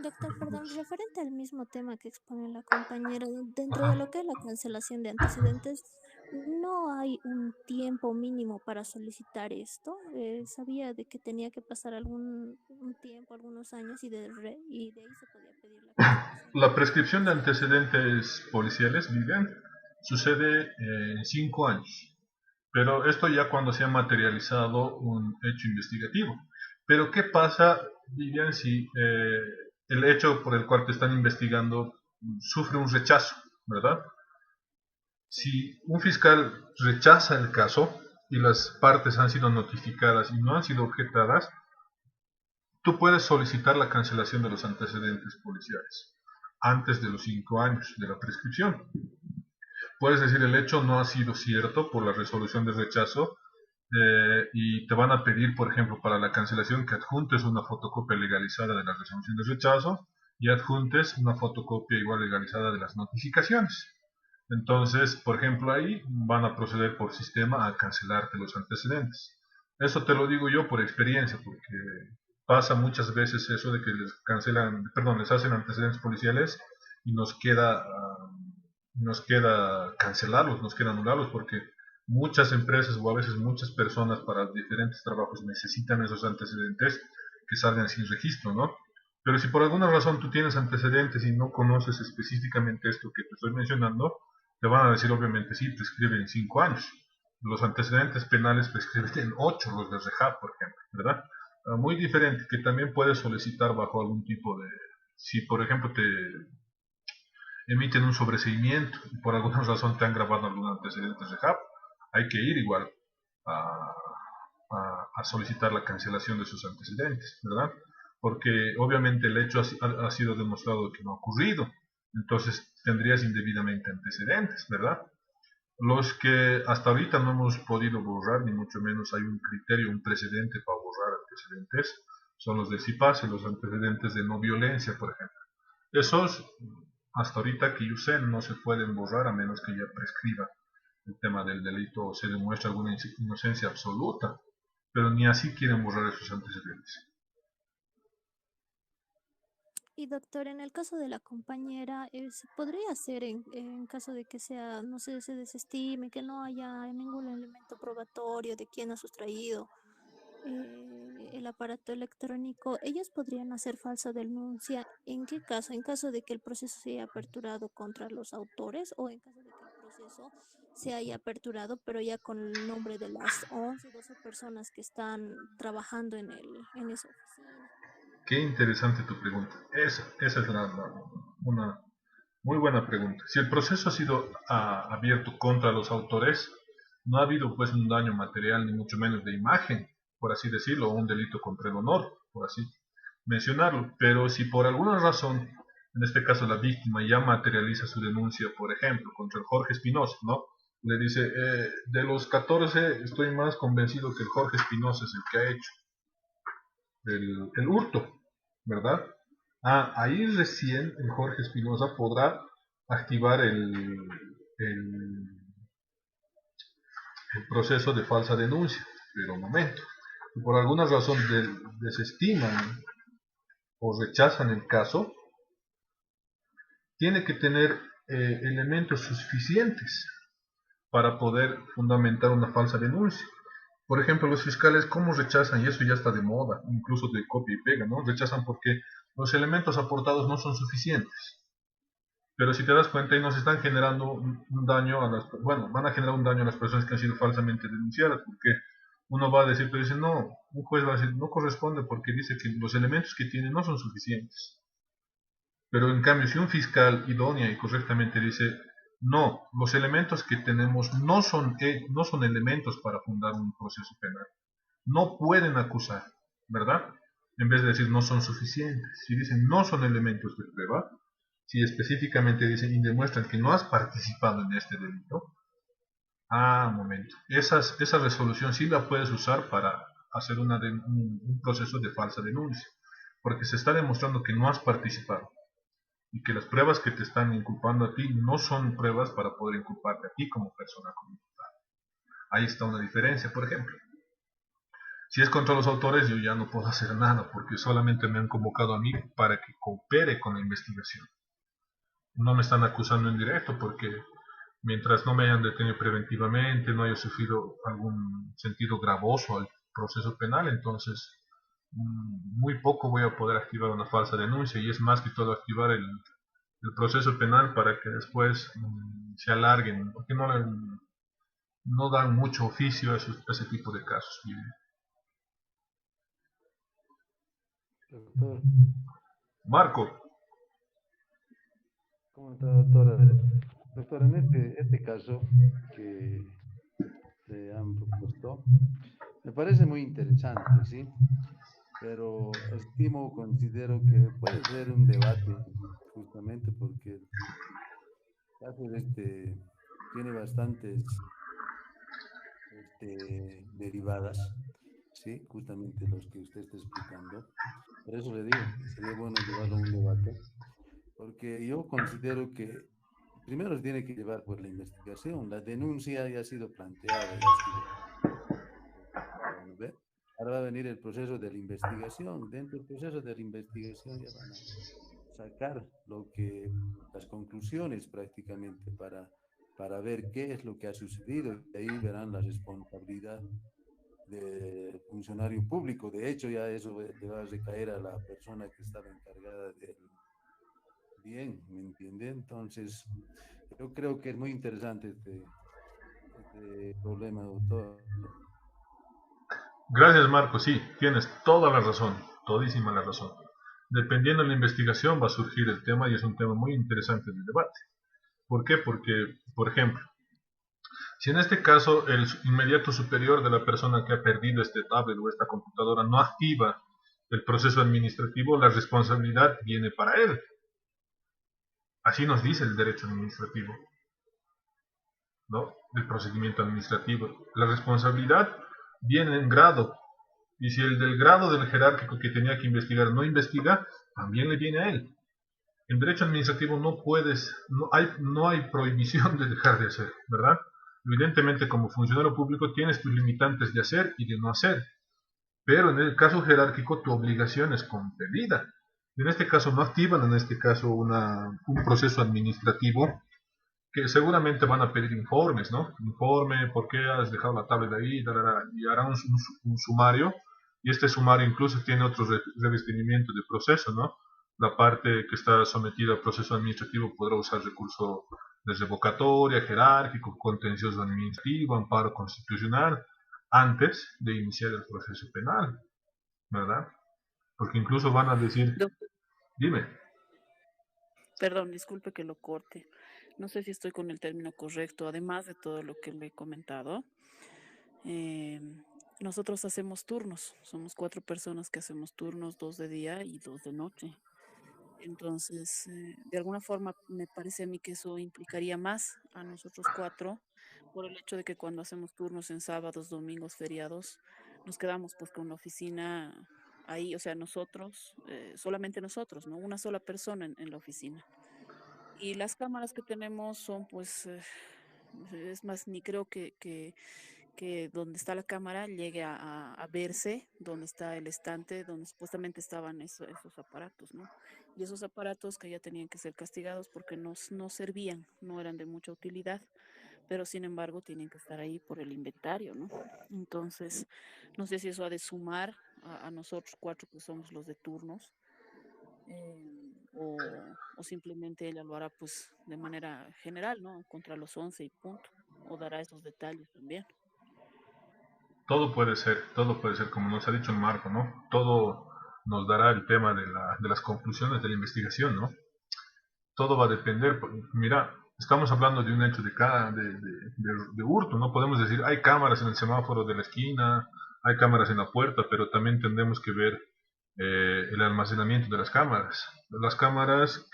Doctor, perdón, referente al mismo tema que expone la compañera, dentro de lo que es la cancelación de antecedentes, ¿no hay un tiempo mínimo para solicitar esto? Sabía de que tenía que pasar un tiempo, algunos años, y de ahí se podía pedir la cancelación. La prescripción de antecedentes policiales, Vivian, sucede en 5 años, pero esto ya cuando se ha materializado un hecho investigativo. Pero ¿qué pasa, Vivian, si el hecho por el cual te están investigando sufre un rechazo, ¿verdad? Si un fiscal rechaza el caso y las partes han sido notificadas y no han sido objetadas, tú puedes solicitar la cancelación de los antecedentes policiales antes de los 5 años de la prescripción. Puedes decir el hecho no ha sido cierto por la resolución de rechazo y te van a pedir, por ejemplo, para la cancelación que adjuntes una fotocopia legalizada de la resolución de rechazo y adjuntes una fotocopia igual legalizada de las notificaciones. Entonces, por ejemplo, ahí van a proceder por sistema a cancelarte los antecedentes. Eso te lo digo yo por experiencia, porque pasa muchas veces eso de que les cancelan, perdón, les hacen antecedentes policiales y nos queda cancelarlos, nos queda anularlos, porque muchas empresas o a veces muchas personas para diferentes trabajos necesitan esos antecedentes que salgan sin registro, ¿no? Pero si por alguna razón tú tienes antecedentes y no conoces específicamente esto que te estoy mencionando, te van a decir obviamente sí, prescriben en 5 años. Los antecedentes penales prescriben en 8, los de REHAB, por ejemplo, ¿verdad? Muy diferente, que también puedes solicitar bajo algún tipo de... Si por ejemplo te emiten un sobreseimiento y por alguna razón te han grabado algún antecedente REHAB, hay que ir igual a, a solicitar la cancelación de sus antecedentes, ¿verdad? Porque obviamente el hecho ha sido demostrado que no ha ocurrido, entonces tendrías indebidamente antecedentes, ¿verdad? Los que hasta ahorita no hemos podido borrar, ni mucho menos hay un criterio, un precedente para borrar antecedentes, son los del CIPAS, los antecedentes de no violencia, por ejemplo. Esos, hasta ahorita que yo sé, no se pueden borrar a menos que ya prescriba el tema del delito o se demuestre alguna inocencia absoluta, pero ni así quieren borrar esos antecedentes. Y doctor, en el caso de la compañera, ¿se podría hacer en caso de que sea, no sé, se desestime, que no haya ningún elemento probatorio de quién ha sustraído el aparato electrónico? ¿Ellos podrían hacer falsa denuncia? ¿En qué caso? ¿En caso de que el proceso se haya aperturado contra los autores o en caso de que el proceso se haya aperturado, pero ya con el nombre de las 11, 12 personas que están trabajando en esa oficina? Qué interesante tu pregunta. Esa es una muy buena pregunta. Si el proceso ha sido abierto contra los autores, no ha habido pues un daño material ni mucho menos de imagen, por así decirlo, o un delito contra el honor, por así mencionarlo. Pero si por alguna razón, en este caso la víctima ya materializa su denuncia, por ejemplo, contra el Jorge Espinosa, ¿no? Le dice, de los 14 estoy más convencido que el Jorge Espinosa es el que ha hecho el hurto, ¿verdad? Ahí recién el Jorge Espinosa podrá activar el proceso de falsa denuncia. Pero un momento, si por alguna razón desestiman o rechazan el caso, tiene que tener elementos suficientes para poder fundamentar una falsa denuncia. Por ejemplo, los fiscales, ¿cómo rechazan? Y eso ya está de moda, incluso de copia y pega, ¿no? Rechazan porque los elementos aportados no son suficientes. Pero si te das cuenta, ahí nos están generando un daño bueno, van a generar un daño a las personas que han sido falsamente denunciadas, porque uno va a decir, pero dice, no, un juez va a decir, no corresponde porque dice que los elementos que tiene no son suficientes. Pero en cambio, si un fiscal idónea y correctamente dice, no, los elementos que tenemos no son elementos para fundar un proceso penal, no pueden acusar, ¿verdad? En vez de decir no son suficientes. Si dicen no son elementos de prueba, si específicamente dicen y demuestran que no has participado en este delito, un momento, esa resolución sí la puedes usar para hacer un proceso de falsa denuncia, porque se está demostrando que no has participado y que las pruebas que te están inculpando a ti no son pruebas para poder inculparte a ti como persona imputada. Ahí está una diferencia, por ejemplo. Si es contra los autores, yo ya no puedo hacer nada porque solamente me han convocado a mí para que coopere con la investigación. No me están acusando en directo porque mientras no me hayan detenido preventivamente, no haya sufrido algún sentido gravoso al proceso penal, entonces muy poco voy a poder activar una falsa denuncia y es más que todo activar el proceso penal para que después se alarguen, porque no dan mucho oficio a ese tipo de casos. Doctor, Marco, ¿cómo está, doctora? Doctor, en este caso que se han propuesto, me parece muy interesante, ¿sí? Pero estimo, considero que puede ser un debate, justamente porque el caso tiene bastantes derivadas, ¿sí? Justamente los que usted está explicando. Por eso le digo, sería bueno llevarlo a un debate, porque yo considero que primero se tiene que llevar por la investigación. La denuncia ya ha sido planteada, ya ha sido, bueno, ¿ve? Ahora va a venir el proceso de la investigación. Dentro del proceso de la investigación ya van a sacar las conclusiones prácticamente para ver qué es lo que ha sucedido. Y ahí verán la responsabilidad del funcionario público. De hecho, ya eso le va a recaer a la persona que estaba encargada del bien, ¿me entiende? Entonces, yo creo que es muy interesante este problema, doctor. gracias Marco, sí, tienes toda la razón, todísima la razón. Dependiendo de la investigación va a surgir el tema y es un tema muy interesante de debate. ¿Por qué? Porque, por ejemplo, si en este caso el inmediato superior de la persona que ha perdido este tablet o esta computadora no activa el proceso administrativo, la responsabilidad viene para él. Así nos dice el derecho administrativo, ¿no? El procedimiento administrativo. La responsabilidad viene en grado. Y si el del grado del jerárquico que tenía que investigar no investiga, también le viene a él. En derecho administrativo no hay prohibición de dejar de hacer, ¿verdad? Evidentemente, como funcionario público tienes tus limitantes de hacer y de no hacer, pero en el caso jerárquico tu obligación es compelida. En este caso no activan, en este caso un proceso administrativo que seguramente van a pedir informes, ¿no? Informe, ¿por qué has dejado la tablet ahí? Y harán un sumario, y este sumario incluso tiene otro revestimiento de proceso, ¿no? La parte que está sometida al proceso administrativo podrá usar recurso de revocatoria, jerárquico, contencioso administrativo, amparo constitucional, antes de iniciar el proceso penal, ¿verdad? Porque incluso van a decir, Doctor, dime, perdón, disculpe que lo corte. No sé si estoy con el término correcto, además de todo lo que le he comentado. eh, Nosotros hacemos turnos, somos 4 personas que hacemos turnos, 2 de día y 2 de noche. Entonces, de alguna forma me parece a mí que eso implicaría más a nosotros cuatro por el hecho de que cuando hacemos turnos en sábados, domingos, feriados, nos quedamos pues con la oficina ahí, o sea, nosotros, solamente nosotros, ¿no? Una sola persona en la oficina. Y las cámaras que tenemos son pues, es más, ni creo que donde está la cámara llegue a verse, donde está el estante, donde supuestamente estaban esos aparatos, ¿no? Y esos aparatos que ya tenían que ser castigados porque no servían, no eran de mucha utilidad, pero sin embargo tienen que estar ahí por el inventario, ¿no? Entonces, no sé si eso ha de sumar a nosotros cuatro que somos los de turnos, o simplemente ella lo hará pues de manera general, ¿no? Contra los 11 y punto, o dará esos detalles también. Todo puede ser, como nos ha dicho el Marco, ¿no? Todo nos dará el tema de las conclusiones de la investigación, ¿no? Todo va a depender, mira, estamos hablando de un hecho de hurto, no podemos decir, hay cámaras en el semáforo de la esquina, hay cámaras en la puerta, pero también tendremos que ver el almacenamiento de las cámaras. Las cámaras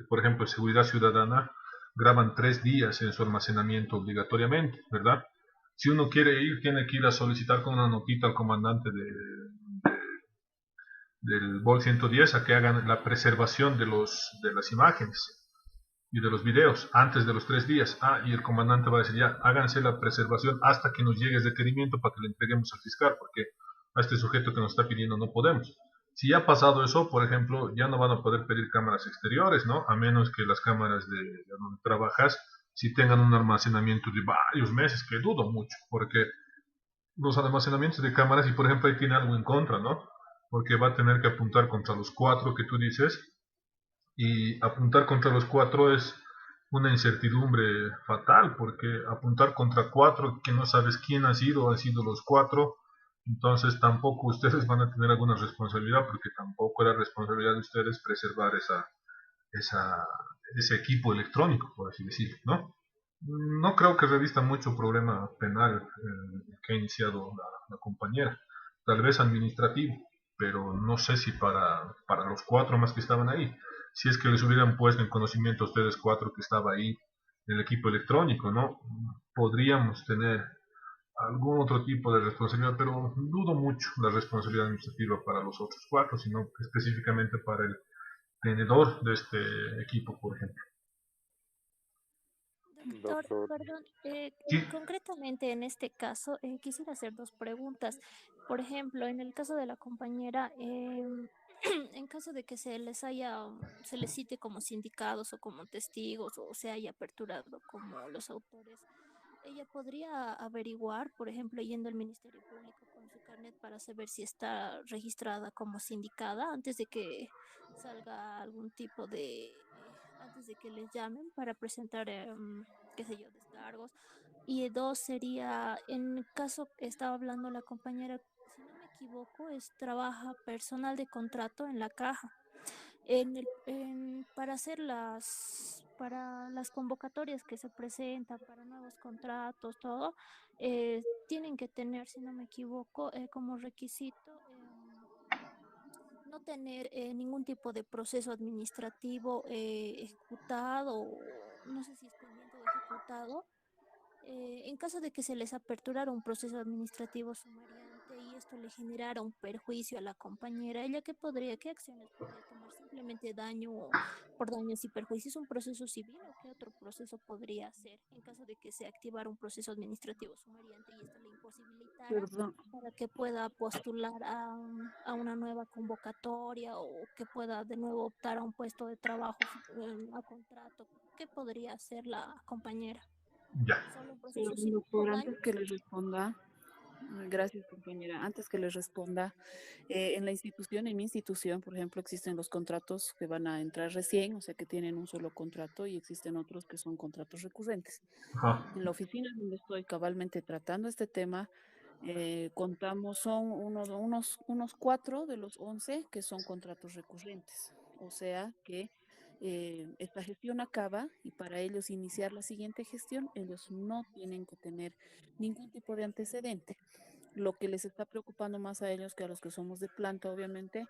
por ejemplo, Seguridad Ciudadana, graban 3 días en su almacenamiento obligatoriamente, ¿verdad? Si uno quiere ir, tiene que ir a solicitar con una notita al comandante del BOL 110 a que hagan la preservación de las imágenes y de los videos antes de los 3 días. Y el comandante va a decir, ya, háganse la preservación hasta que nos llegue el requerimiento para que le entreguemos al fiscal, porque a este sujeto que nos está pidiendo no podemos. Si ya ha pasado eso, por ejemplo, ya no van a poder pedir cámaras exteriores, ¿no? A menos que las cámaras de donde trabajas si tengan un almacenamiento de varios meses, que dudo mucho, porque los almacenamientos de cámaras, y por ejemplo ahí tiene algo en contra, ¿no? Porque va a tener que apuntar contra los 4 que tú dices, y apuntar contra los 4 es una incertidumbre fatal, porque apuntar contra 4 que no sabes quién han sido los 4, entonces tampoco ustedes van a tener alguna responsabilidad, porque tampoco era responsabilidad de ustedes preservar esa, ese equipo electrónico, por así decirlo, ¿no? No creo que revista mucho problema penal que ha iniciado la compañera, tal vez administrativo, pero no sé si para los 4 más que estaban ahí, si es que les hubieran puesto en conocimiento a ustedes 4 que estaba ahí el equipo electrónico, ¿no? Podríamos tener algún otro tipo de responsabilidad, pero dudo mucho la responsabilidad administrativa para los otros 4, sino específicamente para el tenedor de este equipo, por ejemplo. Doctor, perdón, Sí, concretamente en este caso quisiera hacer dos preguntas. Por ejemplo, en el caso de la compañera, en caso de que se les cite como sindicados o como testigos o se haya aperturado como los autores, ella podría averiguar, por ejemplo, yendo al Ministerio Público con su carnet para saber si está registrada como sindicada antes de que salga algún tipo antes de que les llamen para presentar, qué sé yo, descargos. Y dos sería, en caso que estaba hablando la compañera, si no me equivoco, trabaja personal de contrato en la caja. Para hacer para las convocatorias que se presentan para nuevos contratos, todo, tienen que tener, si no me equivoco, como requisito no tener ningún tipo de proceso administrativo ejecutado, no sé si es pendiente o ejecutado, en caso de que se les aperturara un proceso administrativo sumariante y esto le generara un perjuicio a la compañera, ¿qué acciones podría tomar? ¿Simplemente daño por daños y perjuicios, un proceso civil o qué otro proceso podría hacer en caso de que se activara un proceso administrativo sumariante y esto le imposibilitara Perdón, para que pueda postular a una nueva convocatoria o que pueda de nuevo optar a un puesto de trabajo a contrato? ¿Qué podría hacer la compañera? ya. Solo un proceso perdón, civil doctor, por daño. antes que les responda, gracias compañera, antes que les responda, en la institución, en mi institución, por ejemplo, existen los contratos que van a entrar recién, o sea que tienen un solo contrato y existen otros que son contratos recurrentes. Ajá. En la oficina donde estoy cabalmente tratando este tema, contamos, son unos 4 de los 11 que son contratos recurrentes. O sea que esta gestión acaba y para ellos iniciar la siguiente gestión, ellos no tienen que tener ningún tipo de antecedente. Lo que les está preocupando más a ellos que a los que somos de planta, obviamente,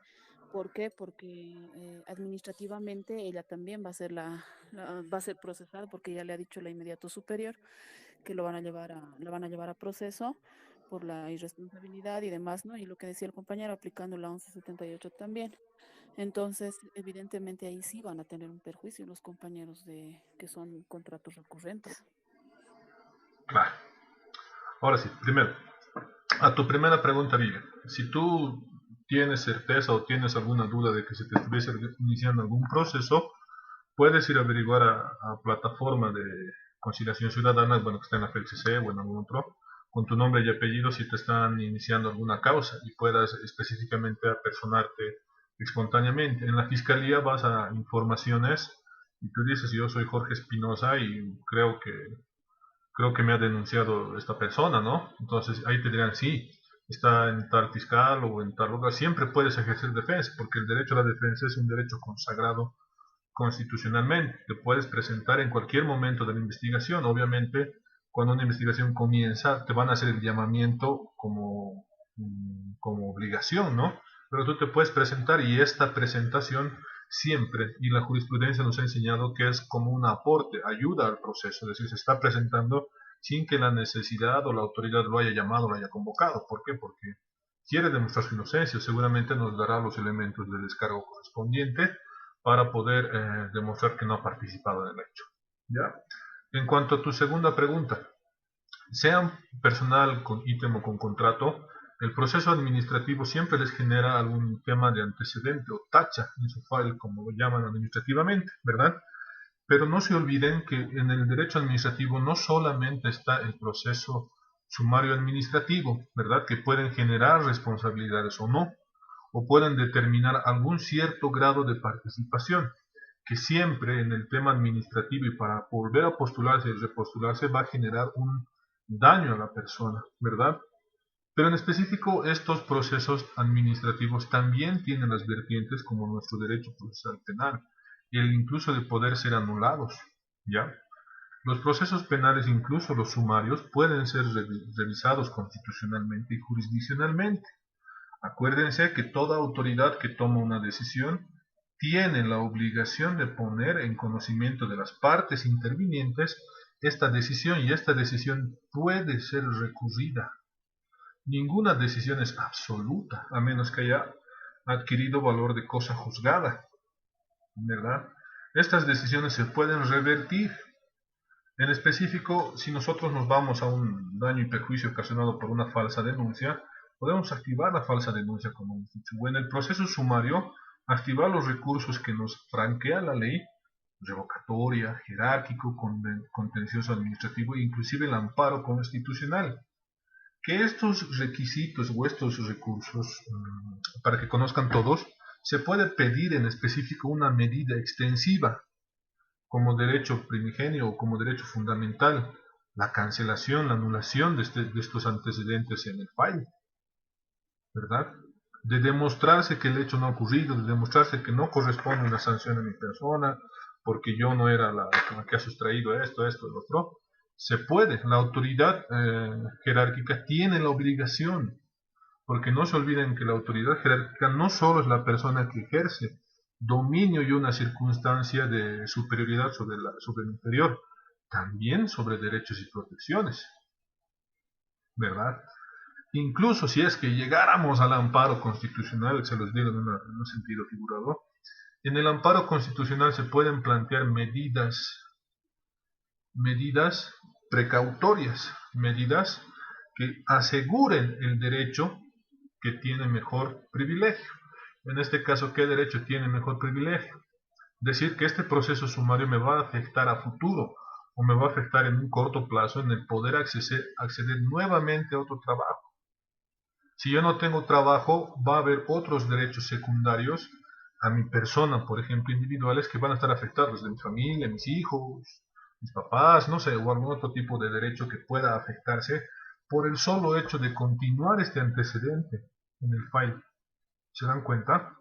¿Por qué? Porque administrativamente ella también va a ser va a ser procesada porque ya le ha dicho la inmediato superior que la van a llevar a proceso por la irresponsabilidad y demás, ¿no? Y lo que decía el compañero, aplicando la 1178 también. Entonces, evidentemente ahí sí van a tener un perjuicio los compañeros que son contratos recurrentes. Claro. Ahora sí, primero, a tu primera pregunta, Vivian. Si tú tienes certeza o tienes alguna duda de que se te estuviese iniciando algún proceso, puedes ir a averiguar a plataforma de conciliación ciudadana, bueno, que está en la FELCC o en algún otro, con tu nombre y apellido si te están iniciando alguna causa y puedas específicamente apersonarte espontáneamente. En la fiscalía vas a informaciones y tú dices, yo soy Jorge Espinosa y creo que me ha denunciado esta persona, ¿no? Entonces ahí te dirán, sí, está en tal fiscal o en tal lugar. Siempre puedes ejercer defensa, porque el derecho a la defensa es un derecho consagrado constitucionalmente. Te puedes presentar en cualquier momento de la investigación. Obviamente, cuando una investigación comienza, te van a hacer el llamamiento como obligación, ¿no? Pero tú te puedes presentar y esta presentación siempre, y la jurisprudencia nos ha enseñado que es como un aporte, ayuda al proceso, es decir, se está presentando sin que la necesidad o la autoridad lo haya llamado o lo haya convocado. ¿Por qué? Porque quiere demostrar su inocencia, seguramente nos dará los elementos de descargo correspondiente para poder demostrar que no ha participado en el hecho. ¿Ya? En cuanto a tu segunda pregunta, sea personal con ítem o con contrato, el proceso administrativo siempre les genera algún tema de antecedente o tacha en su file, como lo llaman administrativamente, ¿verdad? Pero no se olviden que en el derecho administrativo no solamente está el proceso sumario administrativo, ¿verdad? Que pueden generar responsabilidades o no, o pueden determinar algún cierto grado de participación, que siempre en el tema administrativo y para volver a postularse y repostularse va a generar un daño a la persona, ¿verdad? Pero en específico estos procesos administrativos también tienen las vertientes como nuestro derecho procesal penal, y el incluso de poder ser anulados, ¿ya? Los procesos penales, incluso los sumarios, pueden ser revisados constitucionalmente y jurisdiccionalmente. Acuérdense que toda autoridad que toma una decisión tiene la obligación de poner en conocimiento de las partes intervinientes esta decisión, y esta decisión puede ser recurrida. Ninguna decisión es absoluta, a menos que haya adquirido valor de cosa juzgada, ¿verdad? Estas decisiones se pueden revertir. En específico, si nosotros nos vamos a un daño y perjuicio ocasionado por una falsa denuncia, podemos activar la falsa denuncia como hemos dicho. O en el proceso sumario, activar los recursos que nos franquea la ley, revocatoria, jerárquico, contencioso administrativo e inclusive el amparo constitucional. Que estos requisitos o estos recursos, para que conozcan todos, se puede pedir en específico una medida extensiva como derecho primigenio o como derecho fundamental, la cancelación, la anulación de estos antecedentes en el file, ¿verdad? De demostrarse que el hecho no ha ocurrido, de demostrarse que no corresponde una sanción a mi persona, porque yo no era la que ha sustraído esto, lo otro. Se puede, la autoridad jerárquica tiene la obligación, porque no se olviden que la autoridad jerárquica no solo es la persona que ejerce dominio y una circunstancia de superioridad sobre el inferior, también sobre derechos y protecciones, ¿verdad? Incluso si es que llegáramos al amparo constitucional, se los digo en un sentido figurado, en el amparo constitucional se pueden plantear medidas precautorias, medidas que aseguren el derecho que tiene mejor privilegio. En este caso, ¿qué derecho tiene mejor privilegio? Decir que este proceso sumario me va a afectar a futuro o me va a afectar en un corto plazo en el poder acceder nuevamente a otro trabajo. Si yo no tengo trabajo, va a haber otros derechos secundarios a mi persona, por ejemplo, individuales que van a estar afectados, de mi familia, mis hijos, mis papás, no sé, o algún otro tipo de derecho que pueda afectarse por el solo hecho de continuar este antecedente en el file. ¿Se dan cuenta?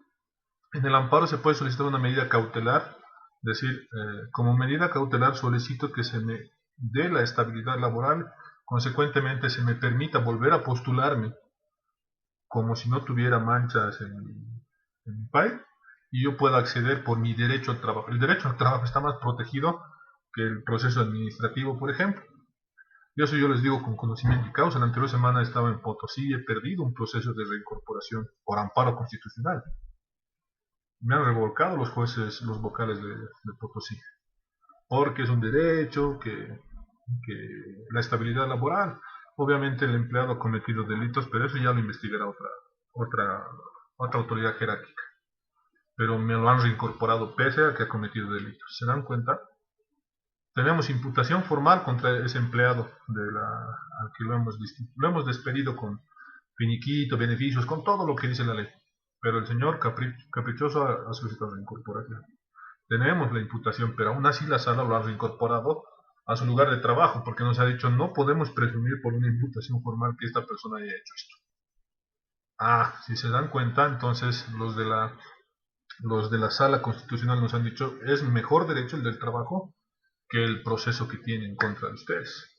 En el amparo se puede solicitar una medida cautelar, es decir, como medida cautelar solicito que se me dé la estabilidad laboral, consecuentemente se me permita volver a postularme como si no tuviera manchas en mi país y yo pueda acceder por mi derecho al trabajo. El derecho al trabajo está más protegido que el proceso administrativo, por ejemplo. Y eso yo les digo con conocimiento y causa. La anterior semana estaba en Potosí y he perdido un proceso de reincorporación por amparo constitucional. Me han revolcado los jueces, los vocales de Potosí, porque es un derecho, que la estabilidad laboral, obviamente el empleado ha cometido delitos, pero eso ya lo investigará otra, otra autoridad jerárquica. Pero me lo han reincorporado pese a que ha cometido delitos. ¿Se dan cuenta? Tenemos imputación formal contra ese empleado al que lo hemos despedido con finiquito, beneficios, con todo lo que dice la ley. Pero el señor caprichoso ha solicitado reincorporación. Tenemos la imputación, pero aún así la sala lo ha reincorporado a su lugar de trabajo, porque nos ha dicho no podemos presumir por una imputación formal que esta persona haya hecho esto. Si se dan cuenta, entonces los de la sala constitucional nos han dicho es mejor derecho el del trabajo que el proceso que tiene en contra de ustedes.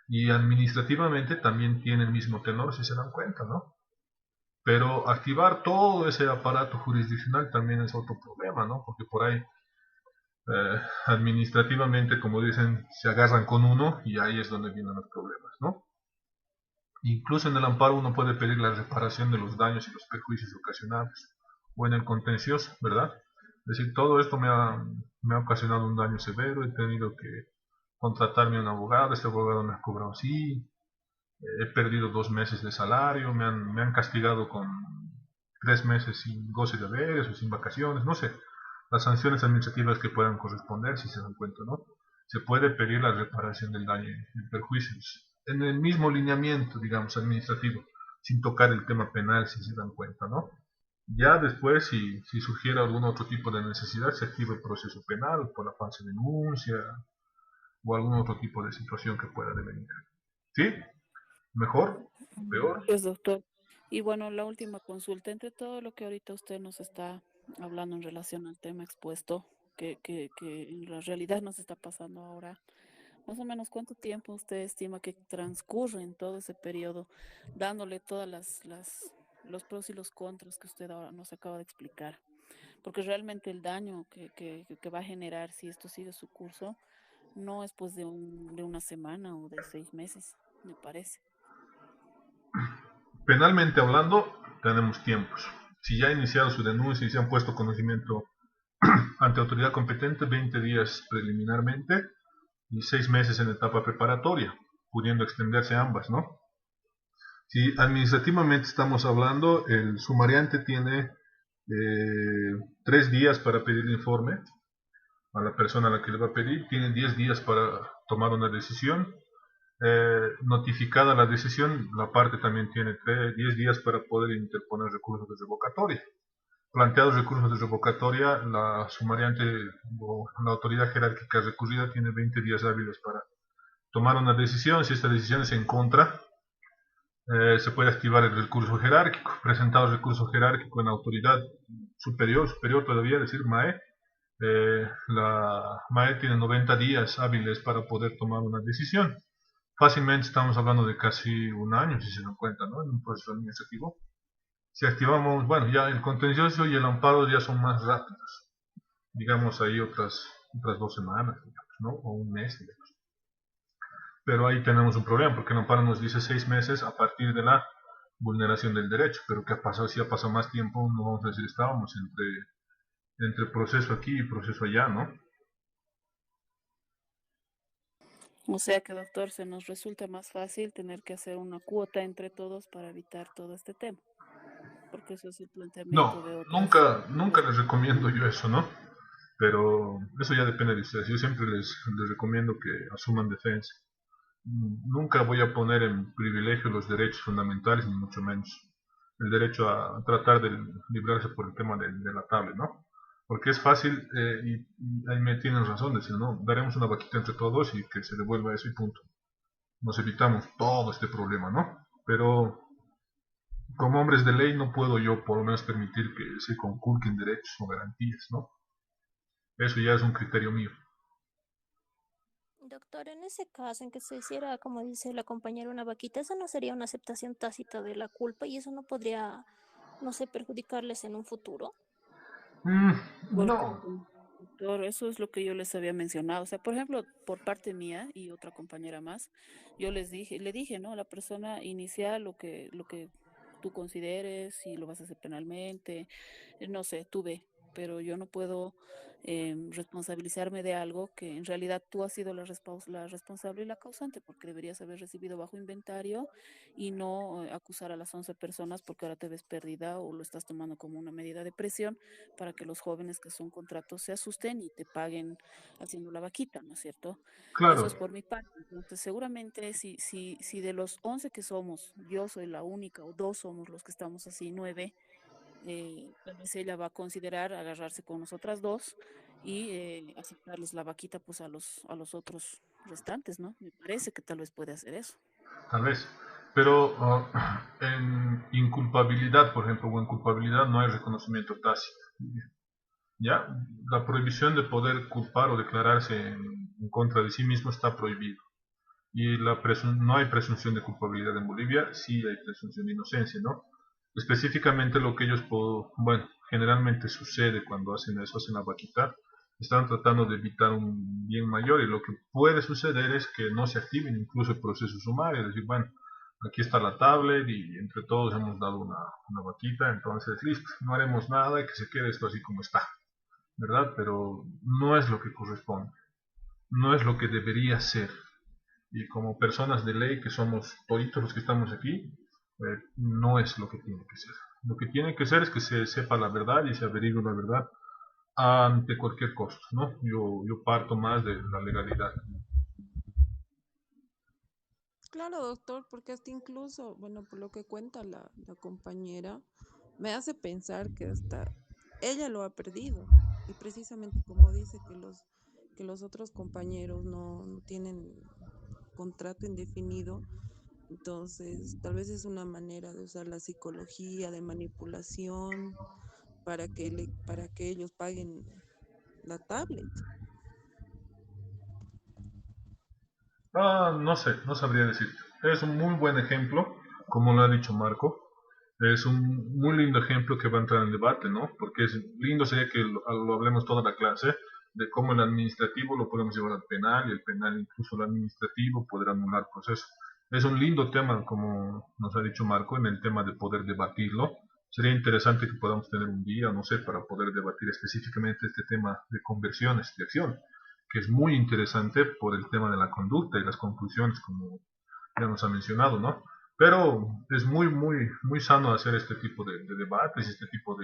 Y administrativamente también tiene el mismo tenor, si se dan cuenta, ¿no? Pero activar todo ese aparato jurisdiccional también es otro problema, ¿no? Porque por ahí administrativamente, como dicen, se agarran con uno y ahí es donde vienen los problemas, ¿no? Incluso en el amparo uno puede pedir la reparación de los daños y los perjuicios ocasionados, o en el contencioso, ¿verdad? Es decir, todo esto me ha ocasionado un daño severo, he tenido que contratarme a un abogado, este abogado me ha cobrado así, he perdido 2 meses de salario, me han castigado con 3 meses sin goce de haberes o sin vacaciones, no sé, las sanciones administrativas que puedan corresponder, si se dan cuenta, ¿no? Se puede pedir la reparación del daño y perjuicios en el mismo lineamiento, digamos, administrativo, sin tocar el tema penal, si se dan cuenta, ¿no? Ya después, si surgiera algún otro tipo de necesidad, se activa el proceso penal por la falsa denuncia o algún otro tipo de situación que pueda devenir. ¿Sí? ¿Mejor? ¿Peor? Pues doctor, y bueno, la última consulta, entre todo lo que ahorita usted nos está hablando en relación al tema expuesto, que en la realidad nos está pasando ahora, más o menos cuánto tiempo usted estima que transcurre en todo ese periodo, dándole todas los pros y los contras que usted ahora nos acaba de explicar, porque realmente el daño que va a generar si esto sigue su curso no es pues de una semana o de 6 meses, me parece. Penalmente hablando, tenemos tiempos. Si ya ha iniciado su denuncia y se han puesto conocimiento ante autoridad competente, 20 días preliminarmente y 6 meses en etapa preparatoria, pudiendo extenderse ambas, ¿no? Si administrativamente estamos hablando, el sumariante tiene 3 días para pedir el informe a la persona a la que le va a pedir, tiene 10 días para tomar una decisión. Notificada la decisión, la parte también tiene 10 días para poder interponer recursos de revocatoria. Planteados recursos de revocatoria, la sumariante o la autoridad jerárquica recurrida tiene 20 días hábiles para tomar una decisión. Si esta decisión es en contra, se puede activar el recurso jerárquico. Presentado el recurso jerárquico en autoridad superior todavía, es decir, MAE, la MAE tiene 90 días hábiles para poder tomar una decisión. Fácilmente estamos hablando de casi un año, si se dan cuenta, ¿no? En un proceso administrativo. Si activamos, bueno, ya el contencioso y el amparo ya son más rápidos. Digamos ahí otras 2 semanas, digamos, ¿no? O un mes, digamos. Pero ahí tenemos un problema, porque el amparo nos dice 6 meses a partir de la vulneración del derecho. Pero ¿qué ha pasado? Si ha pasado más tiempo, no vamos a decir estábamos entre proceso aquí y proceso allá, ¿no? O sea que, doctor, se nos resulta más fácil tener que hacer una cuota entre todos para evitar todo este tema, porque eso es el planteamiento No, de otras. nunca les recomiendo yo eso, ¿no? Pero eso ya depende de ustedes. Yo siempre les recomiendo que asuman defensa. Nunca voy a poner en privilegio los derechos fundamentales, ni mucho menos el derecho a tratar de librarse por el tema de la tablet, ¿no? Porque es fácil, y ahí me tienen razón, decir, no, daremos una vaquita entre todos y que se devuelva eso y punto. Nos evitamos todo este problema, ¿no? Pero como hombres de ley no puedo yo por lo menos permitir que se conculquen derechos o garantías, ¿no? Eso ya es un criterio mío. Doctor, en ese caso en que se hiciera, como dice la compañera, una vaquita, eso no sería una aceptación tácita de la culpa y eso no podría no sé, perjudicarles en un futuro. Mm, Porque, no, doctor, eso es lo que yo les había mencionado. O sea, por ejemplo, por parte mía y otra compañera más, yo le dije, ¿no? A la persona inicial lo que tú consideres, si lo vas a hacer penalmente, no sé, tú ve, pero yo no puedo responsabilizarme de algo que en realidad tú has sido la responsable y la causante, porque deberías haber recibido bajo inventario y no acusar a las 11 personas porque ahora te ves perdida o lo estás tomando como una medida de presión para que los jóvenes que son contratos se asusten y te paguen haciendo la vaquita, ¿no es cierto? Eso claro, es por mi parte. Entonces, seguramente si de los 11 que somos, yo soy la única o dos somos los que estamos así, 9, tal vez ella va a considerar agarrarse con nosotras dos y aceptarles la vaquita pues a los otros restantes, ¿no? Me parece que tal vez puede hacer eso. tal vez. Pero en inculpabilidad, por ejemplo, o en culpabilidad no hay reconocimiento tácito. ¿Ya? La prohibición de poder culpar o declararse en contra de sí mismo está prohibido. Y no hay presunción de culpabilidad en Bolivia, sí hay presunción de inocencia, ¿no? Específicamente lo que ellos, bueno, generalmente sucede cuando hacen eso, hacen la vaquita, están tratando de evitar un bien mayor y lo que puede suceder es que no se activen incluso el proceso sumario, es decir, bueno, aquí está la tablet y entre todos hemos dado una vaquita, entonces listo, no haremos nada y que se quede esto así como está, ¿verdad? Pero no es lo que corresponde, no es lo que debería ser. Y como personas de ley que somos toditos los que estamos aquí, no es lo que tiene que ser. Lo que tiene que ser es que se sepa la verdad y se averigüe la verdad ante cualquier costo, ¿no? Yo parto más de la legalidad. Claro, doctor, porque hasta incluso, bueno, por lo que cuenta la compañera, me hace pensar que hasta ella lo ha perdido. Y precisamente como dice que los otros compañeros no tienen contrato indefinido, entonces tal vez es una manera de usar la psicología, de manipulación, para que ellos paguen la tablet. No sé, no sabría decirte. Es un muy buen ejemplo, como lo ha dicho Marco. Es un muy lindo ejemplo que va a entrar en debate, ¿no? Porque es lindo sería que lo hablemos toda la clase de cómo el administrativo lo podemos llevar al penal y el penal incluso el administrativo poder anular procesos. Es un lindo tema, como nos ha dicho Marco, en el tema de poder debatirlo. Sería interesante que podamos tener un día, no sé, para poder debatir específicamente este tema de conversiones de acción, que es muy interesante por el tema de la conducta y las conclusiones, como ya nos ha mencionado, ¿no? Pero es muy sano hacer este tipo de debates, este tipo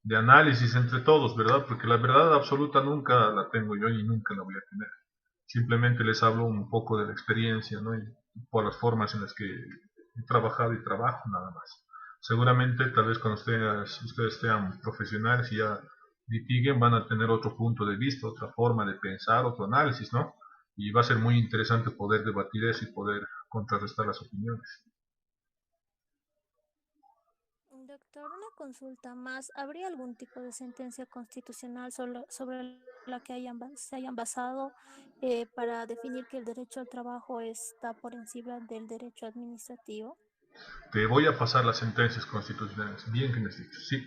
de análisis entre todos, ¿verdad? Porque la verdad absoluta nunca la tengo yo y nunca la voy a tener. Simplemente les hablo un poco de la experiencia, ¿no? Y por las formas en las que he trabajado y trabajo, nada más. Seguramente, tal vez cuando ustedes sean profesionales y ya litiguen, van a tener otro punto de vista, otra forma de pensar, otro análisis, ¿no? Y va a ser muy interesante poder debatir eso y poder contrarrestar las opiniones. Doctor, una consulta más. ¿Habría algún tipo de sentencia constitucional sobre la que se hayan basado para definir que el derecho al trabajo está por encima del derecho administrativo? Te voy a pasar las sentencias constitucionales, bien que me has dicho, sí.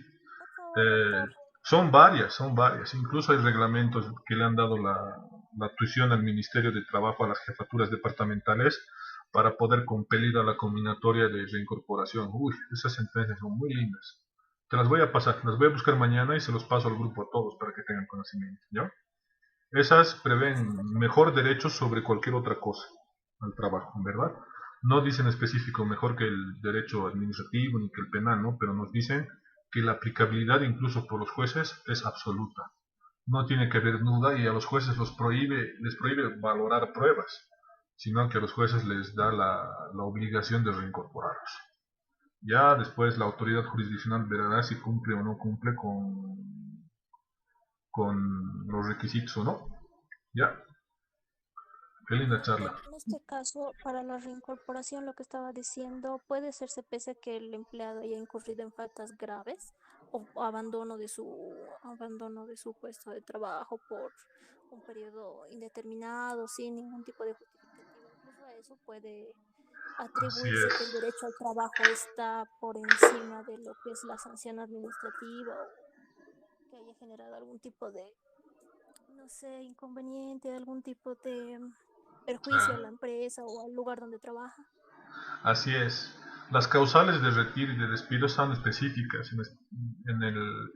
Por favor, Eh, doctor. son varias. Incluso hay reglamentos que le han dado la tuición al Ministerio de Trabajo, a las jefaturas departamentales, para poder compelir a la combinatoria de reincorporación. Uy, esas sentencias son muy lindas. Te las voy a pasar, las voy a buscar mañana y se los paso al grupo a todos para que tengan conocimiento, ¿ya? Esas Gracias, prevén doctor. mejor derecho sobre cualquier otra cosa al trabajo, ¿verdad? No dicen específico mejor que el derecho administrativo ni que el penal, ¿no? Pero nos dicen que la aplicabilidad incluso por los jueces es absoluta. No tiene que haber duda y a los jueces les prohíbe valorar pruebas, sino que a los jueces les da la obligación de reincorporarlos. Ya después la autoridad jurisdiccional verá si cumple o no cumple con los requisitos o no. Ya, qué linda charla. En este caso, para la reincorporación, lo que estaba diciendo, puede hacerse pese a que el empleado haya incurrido en faltas graves o abandono de su puesto de trabajo por un periodo indeterminado, sin ningún tipo de justificativo. Incluso a eso puede Así atribuirse que el es. derecho al trabajo está por encima de lo que es la sanción administrativa o que haya generado algún tipo de, no sé, inconveniente, algún tipo de perjuicio a Ah, la empresa o al lugar donde trabaja. así es. Las causales de retiro y de despido son específicas.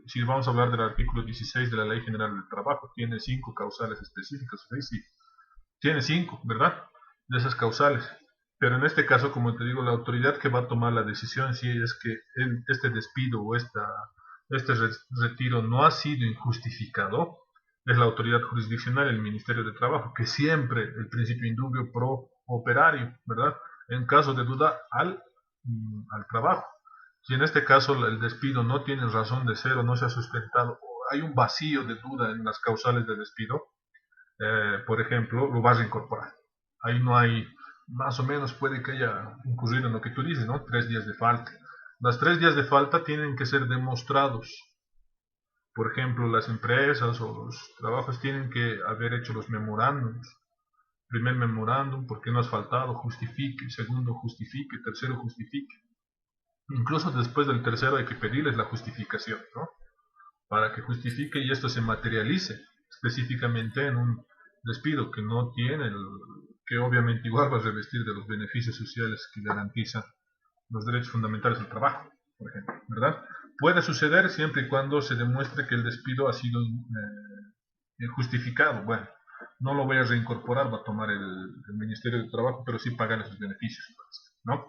Si vamos a hablar del artículo 16 de la Ley General del Trabajo, tiene 5 causales específicas. ¿Sí? Sí, tiene 5, ¿verdad? De esas causales. Pero en este caso, como te digo, la autoridad que va a tomar la decisión si es que este despido o este retiro no ha sido injustificado, es la autoridad jurisdiccional, el Ministerio de Trabajo, que siempre el principio indubio pro operario, ¿verdad? En caso de duda al trabajo. Si en este caso el despido no tiene razón de ser o no se ha sustentado, o hay un vacío de duda en las causales de despido, por ejemplo, lo vas a incorporar. Ahí no hay, más o menos puede que haya incurrido en lo que tú dices, ¿no? 3 días de falta. Las 3 días de falta tienen que ser demostrados. Por ejemplo, las empresas o los trabajos tienen que haber hecho los memorándums. Primer memorándum, ¿por qué no has faltado? Justifique. Segundo, justifique. Tercero, justifique. Incluso después del tercero hay que pedirles la justificación, ¿no? Para que justifique y esto se materialice específicamente en un despido que no tiene, que obviamente igual va a revestir de los beneficios sociales que garantizan los derechos fundamentales del trabajo, por ejemplo, ¿verdad? Puede suceder siempre y cuando se demuestre que el despido ha sido justificado. Bueno, no lo voy a reincorporar, va a tomar el Ministerio de Trabajo, pero sí pagar esos beneficios, ¿no?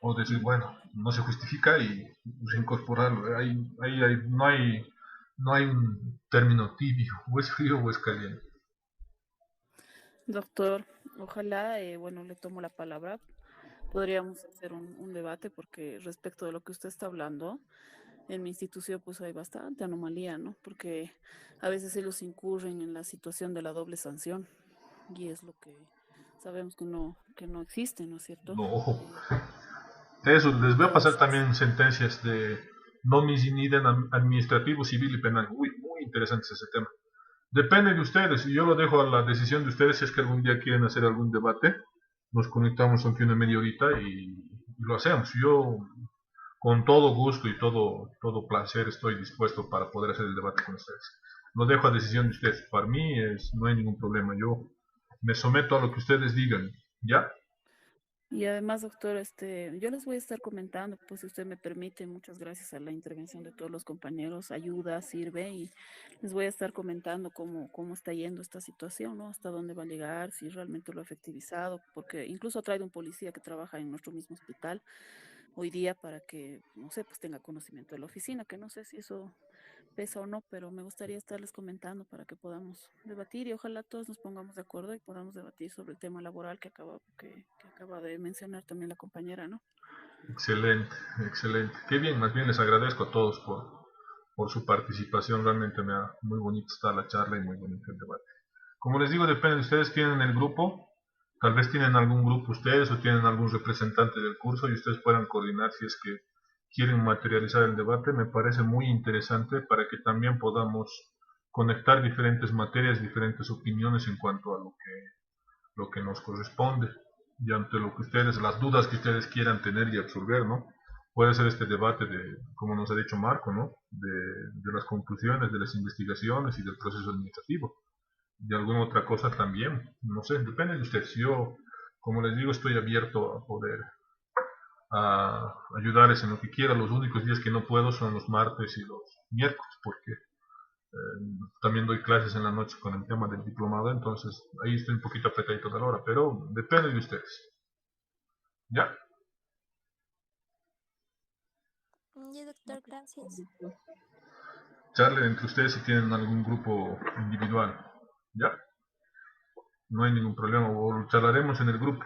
O decir, bueno, no se justifica y reincorporarlo. No hay un término tibio, o es frío o es caliente. Doctor, ojalá, bueno, le tomo la palabra. Podríamos hacer un debate porque respecto de lo que usted está hablando, en mi institución pues hay bastante anomalía, ¿no? Porque a veces ellos incurren en la situación de la doble sanción y es lo que sabemos que no existe, ¿no es cierto? No, ojo. Eso, les voy a pasar Entonces, también sentencias de non bis in idem administrativo, civil y penal. Uy, muy interesante ese tema. Depende de ustedes, y yo lo dejo a la decisión de ustedes si es que algún día quieren hacer algún debate. Nos conectamos aunque una media horita y lo hacemos. Yo con todo gusto y todo placer estoy dispuesto para poder hacer el debate con ustedes. Lo dejo a decisión de ustedes. Para mí no hay ningún problema. Yo me someto a lo que ustedes digan. ¿Ya? y además, doctor, yo les voy a estar comentando, pues si usted me permite, muchas gracias a la intervención de todos los compañeros, ayuda, sirve, y les voy a estar comentando cómo está yendo esta situación, ¿no? Hasta dónde va a llegar, si realmente lo ha efectivizado, porque incluso ha traído un policía que trabaja en nuestro mismo hospital hoy día para que, no sé, pues tenga conocimiento de la oficina, que no sé si eso pesa o no, pero me gustaría estarles comentando para que podamos debatir y ojalá todos nos pongamos de acuerdo y podamos debatir sobre el tema laboral que acaba de mencionar también la compañera, ¿no? Excelente, excelente. Qué bien, más bien les agradezco a todos por su participación. Realmente muy bonita está la charla y muy bonito el debate. Como les digo, depende de ustedes. Tienen el grupo, tal vez tienen algún grupo ustedes o tienen algún representante del curso y ustedes puedan coordinar si es que quieren materializar el debate. Me parece muy interesante para que también podamos conectar diferentes materias, diferentes opiniones en cuanto a lo que nos corresponde y ante lo que ustedes, las dudas que ustedes quieran tener y absorber, ¿no? Puede ser este debate como nos ha dicho Marco, ¿no? De las conclusiones, de las investigaciones y del proceso administrativo. De alguna otra cosa también, no sé, depende de ustedes. Yo, como les digo, estoy abierto a poder ayudarles en lo que quiera. Los únicos días que no puedo son los martes y los miércoles, porque también doy clases en la noche con el tema del diplomado, entonces ahí estoy un poquito apretadito de la hora, pero depende de ustedes. ¿Ya? Y doctor, gracias. Charlen entre ustedes si tienen algún grupo individual. ¿Ya? No hay ningún problema, o charlaremos en el grupo.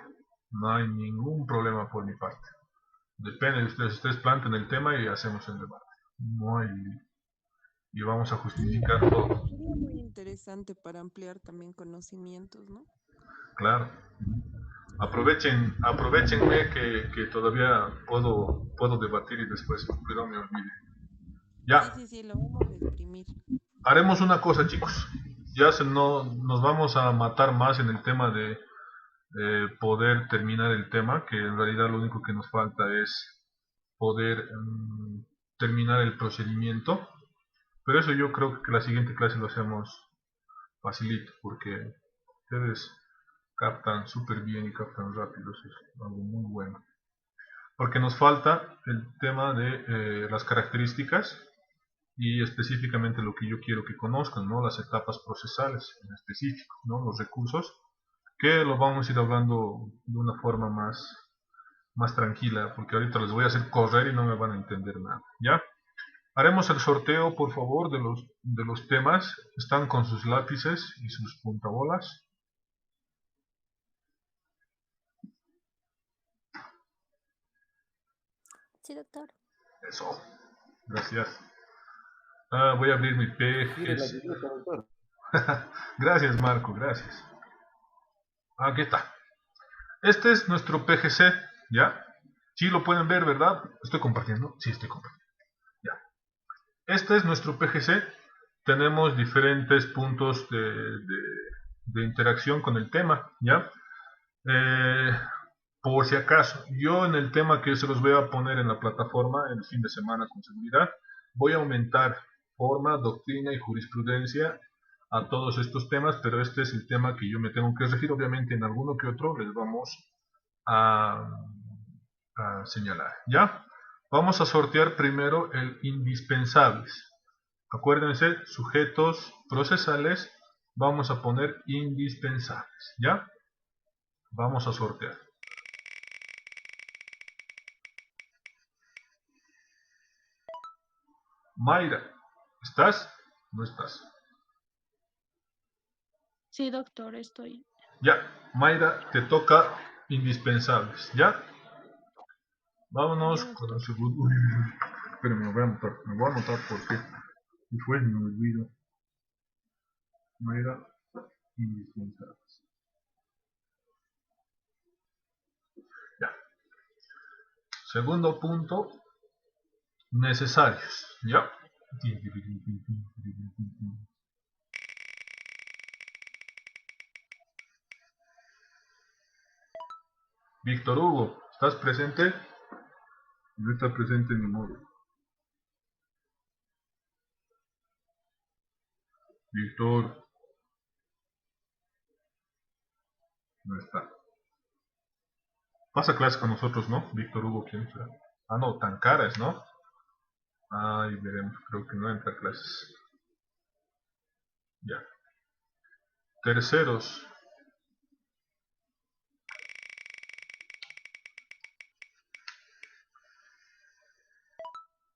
No hay ningún problema por mi parte. Depende de ustedes. Ustedes planten el tema y hacemos el debate. No hay. Y vamos a Sí, justificar todo. sería muy interesante para ampliar también conocimientos, ¿no? Claro. Aprovechenme que todavía puedo debatir y después que no me olvide. Sí, Ya, sí, sí, lo vamos a exprimir. haremos una cosa, chicos. Ya no nos vamos a matar más en el tema poder terminar el tema, que en realidad lo único que nos falta es poder terminar el procedimiento. Pero eso yo creo que la siguiente clase lo hacemos facilito, porque ustedes captan súper bien y captan rápido, eso es algo muy bueno. Porque nos falta el tema de las características y específicamente lo que yo quiero que conozcan, ¿no? Las etapas procesales en específico, ¿no? Los recursos, que lo vamos a ir hablando de una forma más tranquila, porque ahorita les voy a hacer correr y no me van a entender nada, ¿ya? Haremos el sorteo, por favor, de los temas. Están con sus lápices y sus puntabolas. Sí, doctor. Eso. Gracias. Voy a abrir mi Gire la PGC. libreta, doctor. Gracias, Marco, gracias. Aquí está. Este es nuestro PGC, ¿ya? Sí lo pueden ver, ¿verdad? ¿Estoy compartiendo? Sí, estoy compartiendo. Ya. Este es nuestro PGC. Tenemos diferentes puntos de interacción con el tema, ¿ya? Por si acaso, yo en el tema que se los voy a poner en la plataforma el fin de semana con seguridad, voy a aumentar forma, doctrina y jurisprudencia a todos estos temas, pero este es el tema que yo me tengo que regir. Obviamente en alguno que otro les vamos a, a señalar, ¿ya? Vamos a sortear primero el indispensables. Acuérdense, sujetos procesales, vamos a poner indispensables, ¿ya? Vamos a sortear. Mayra, ¿estás? ¿No estás? Sí, doctor, estoy. Ya, Mayra, te toca indispensables, ¿ya? Vámonos Ya, con doctor. el segundo. Uy, espérame, me voy a anotar porque después me olvido. Mayra, indispensables. Ya. Segundo punto, necesarios, ¿ya? Víctor Hugo, ¿estás presente? No está presente ni modo. Víctor, no está. Pasa clase con nosotros, ¿no? Víctor Hugo, ¿quién será? Ah, no, tan caras, ¿no? Ahí veremos, creo que no entra a clases. Ya. Terceros.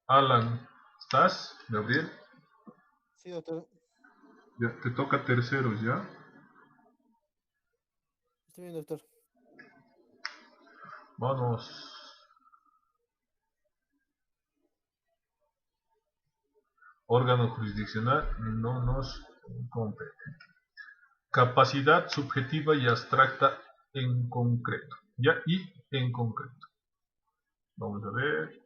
Alan, ¿estás? Gabriel, Sí, doctor. ya te toca terceros, ¿ya? Estoy bien, doctor. Vamos. Órgano jurisdiccional no nos compete. Capacidad subjetiva y abstracta en concreto. ¿Ya? Y en concreto. Vamos a ver.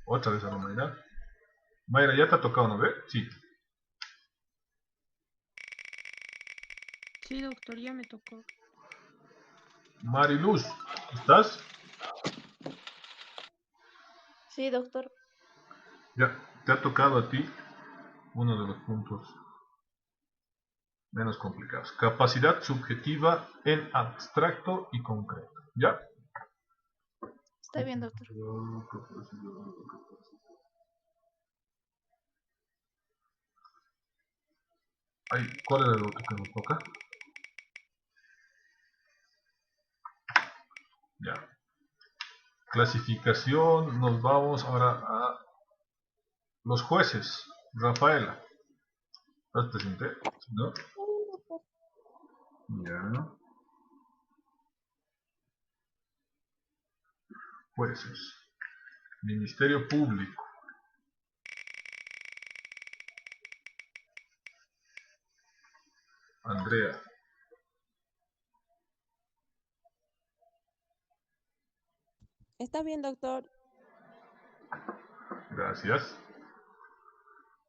Otra vez a la Mayra. Mayra, ¿ya te ha tocado, no ve? Sí. Sí, doctor, ya me tocó. Mariluz, ¿estás? Sí, doctor. Ya, te ha tocado a ti uno de los puntos menos complicados. Capacidad subjetiva en abstracto y concreto. ¿Ya? Está bien, doctor. Ay, ¿cuál era el otro que nos toca? Ya. Clasificación, nos vamos ahora a los jueces. Rafaela, ¿estás presente? ¿No? Ya. Jueces. Ministerio Público. Andrea. Está bien, doctor. Gracias.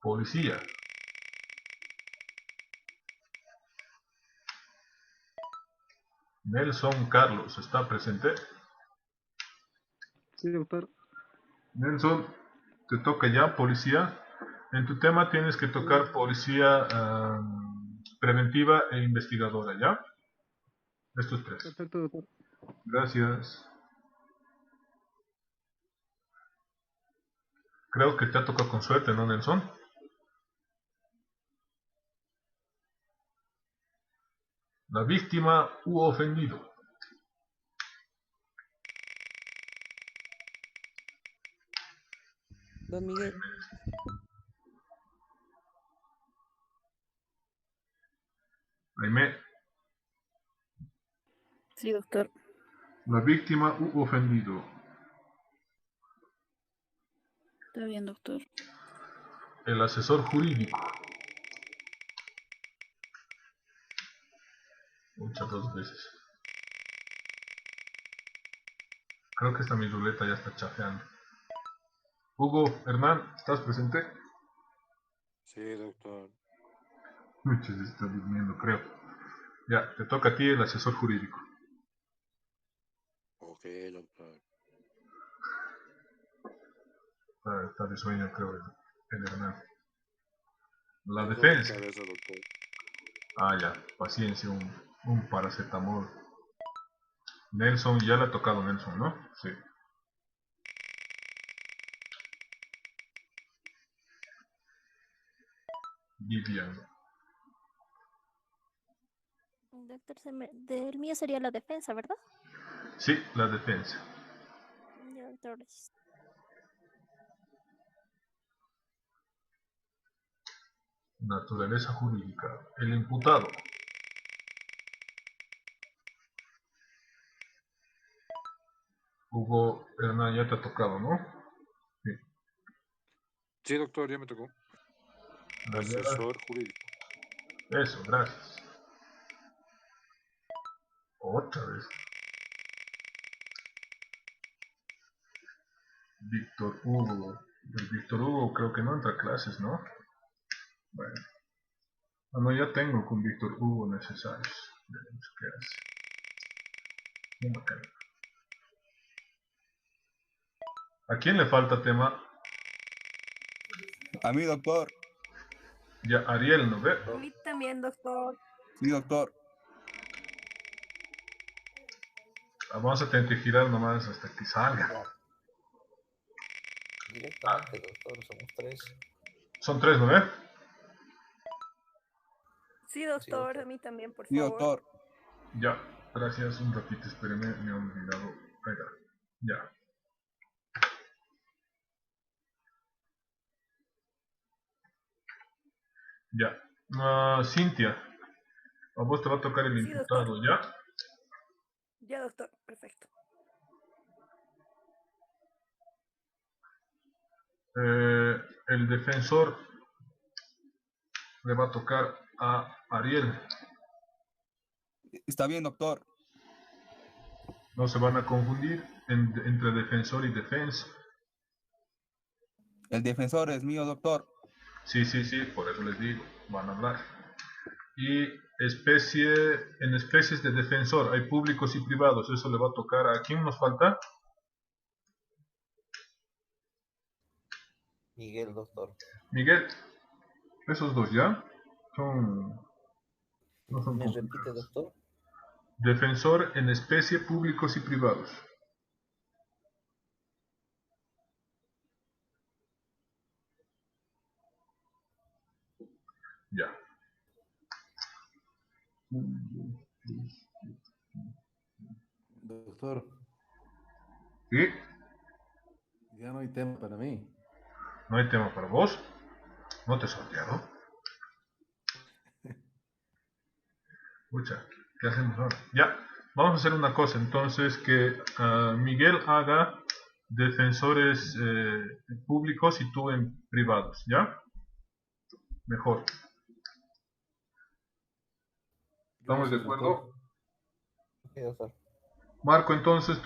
Policía. Nelson Carlos, ¿está presente? Sí, doctor. Nelson, te toca ya, policía. En tu tema tienes que tocar policía preventiva e investigadora, ¿ya? Estos tres. Perfecto, doctor. Gracias. Creo que te ha tocado con suerte, ¿no, Nelson? La víctima u ofendido. Don Miguel. Jaime, Sí, doctor. la víctima u ofendido. Está bien, doctor. El asesor jurídico. Muchas dos veces. Creo que esta mi ruleta ya está chafeando. Hugo, Hernán, ¿estás presente? Sí, doctor. Muchas está durmiendo, creo. Ya, te toca a ti el asesor jurídico. Ok, doctor. Está de sueño, creo, el Hernán. La Tengo defensa. mi cabeza, doctor. Ah, ya, paciencia, un paracetamol. Nelson, ya le ha tocado Nelson, ¿no? Sí. Vivian. Doctor, del mío sería la defensa, ¿verdad? Sí, la defensa. Ya, doctor. Naturaleza jurídica. El imputado. Hugo, Hernán, ya te ha tocado, ¿no? Sí. Sí, doctor, ya me tocó. Asesor jurídico. Eso, gracias. Otra vez. Víctor Hugo. El Víctor Hugo creo que no entra a clases, ¿no? Bueno. Ah, no, ya tengo con Víctor Hugo necesarios. Veremos qué hace. Muy bacán. ¿A quién le falta tema? A mí, doctor. Ya, Ariel, ¿no ve? A mí también, doctor. Sí, doctor. Vamos a tener que girar nomás hasta que salga. Directamente, doctor, somos tres. Son tres, ¿no ve? Sí, doctor, a mí también, por Sí, favor. doctor. Ya, gracias, un ratito, espérenme, me he olvidado. Ahí está. Ya. Ya. Cintia, a vos te va a tocar el Sí, imputado, doctor. ¿ya? Ya, doctor, perfecto. El defensor le va a tocar a Ariel. Está bien, doctor. No se van a confundir entre defensor y defensa. El defensor es mío, doctor. Sí, por eso les digo, van a hablar. Y en especies de defensor hay públicos y privados, eso le va a tocar a ¿quién nos falta? Miguel, doctor. Miguel, esos dos ya no son ¿Me repite, complicados. doctor? Defensor en especie, públicos y privados. Ya. Doctor, ¿Y? ya no hay tema para mí. ¿No hay tema para vos? ¿No te he sorteado? Pucha, ¿qué hacemos ahora? Ya, vamos a hacer una cosa, entonces, que Miguel haga defensores públicos y tú en privados, ¿ya? Mejor. ¿Estamos de acuerdo? Sí, doctor. Marco, entonces,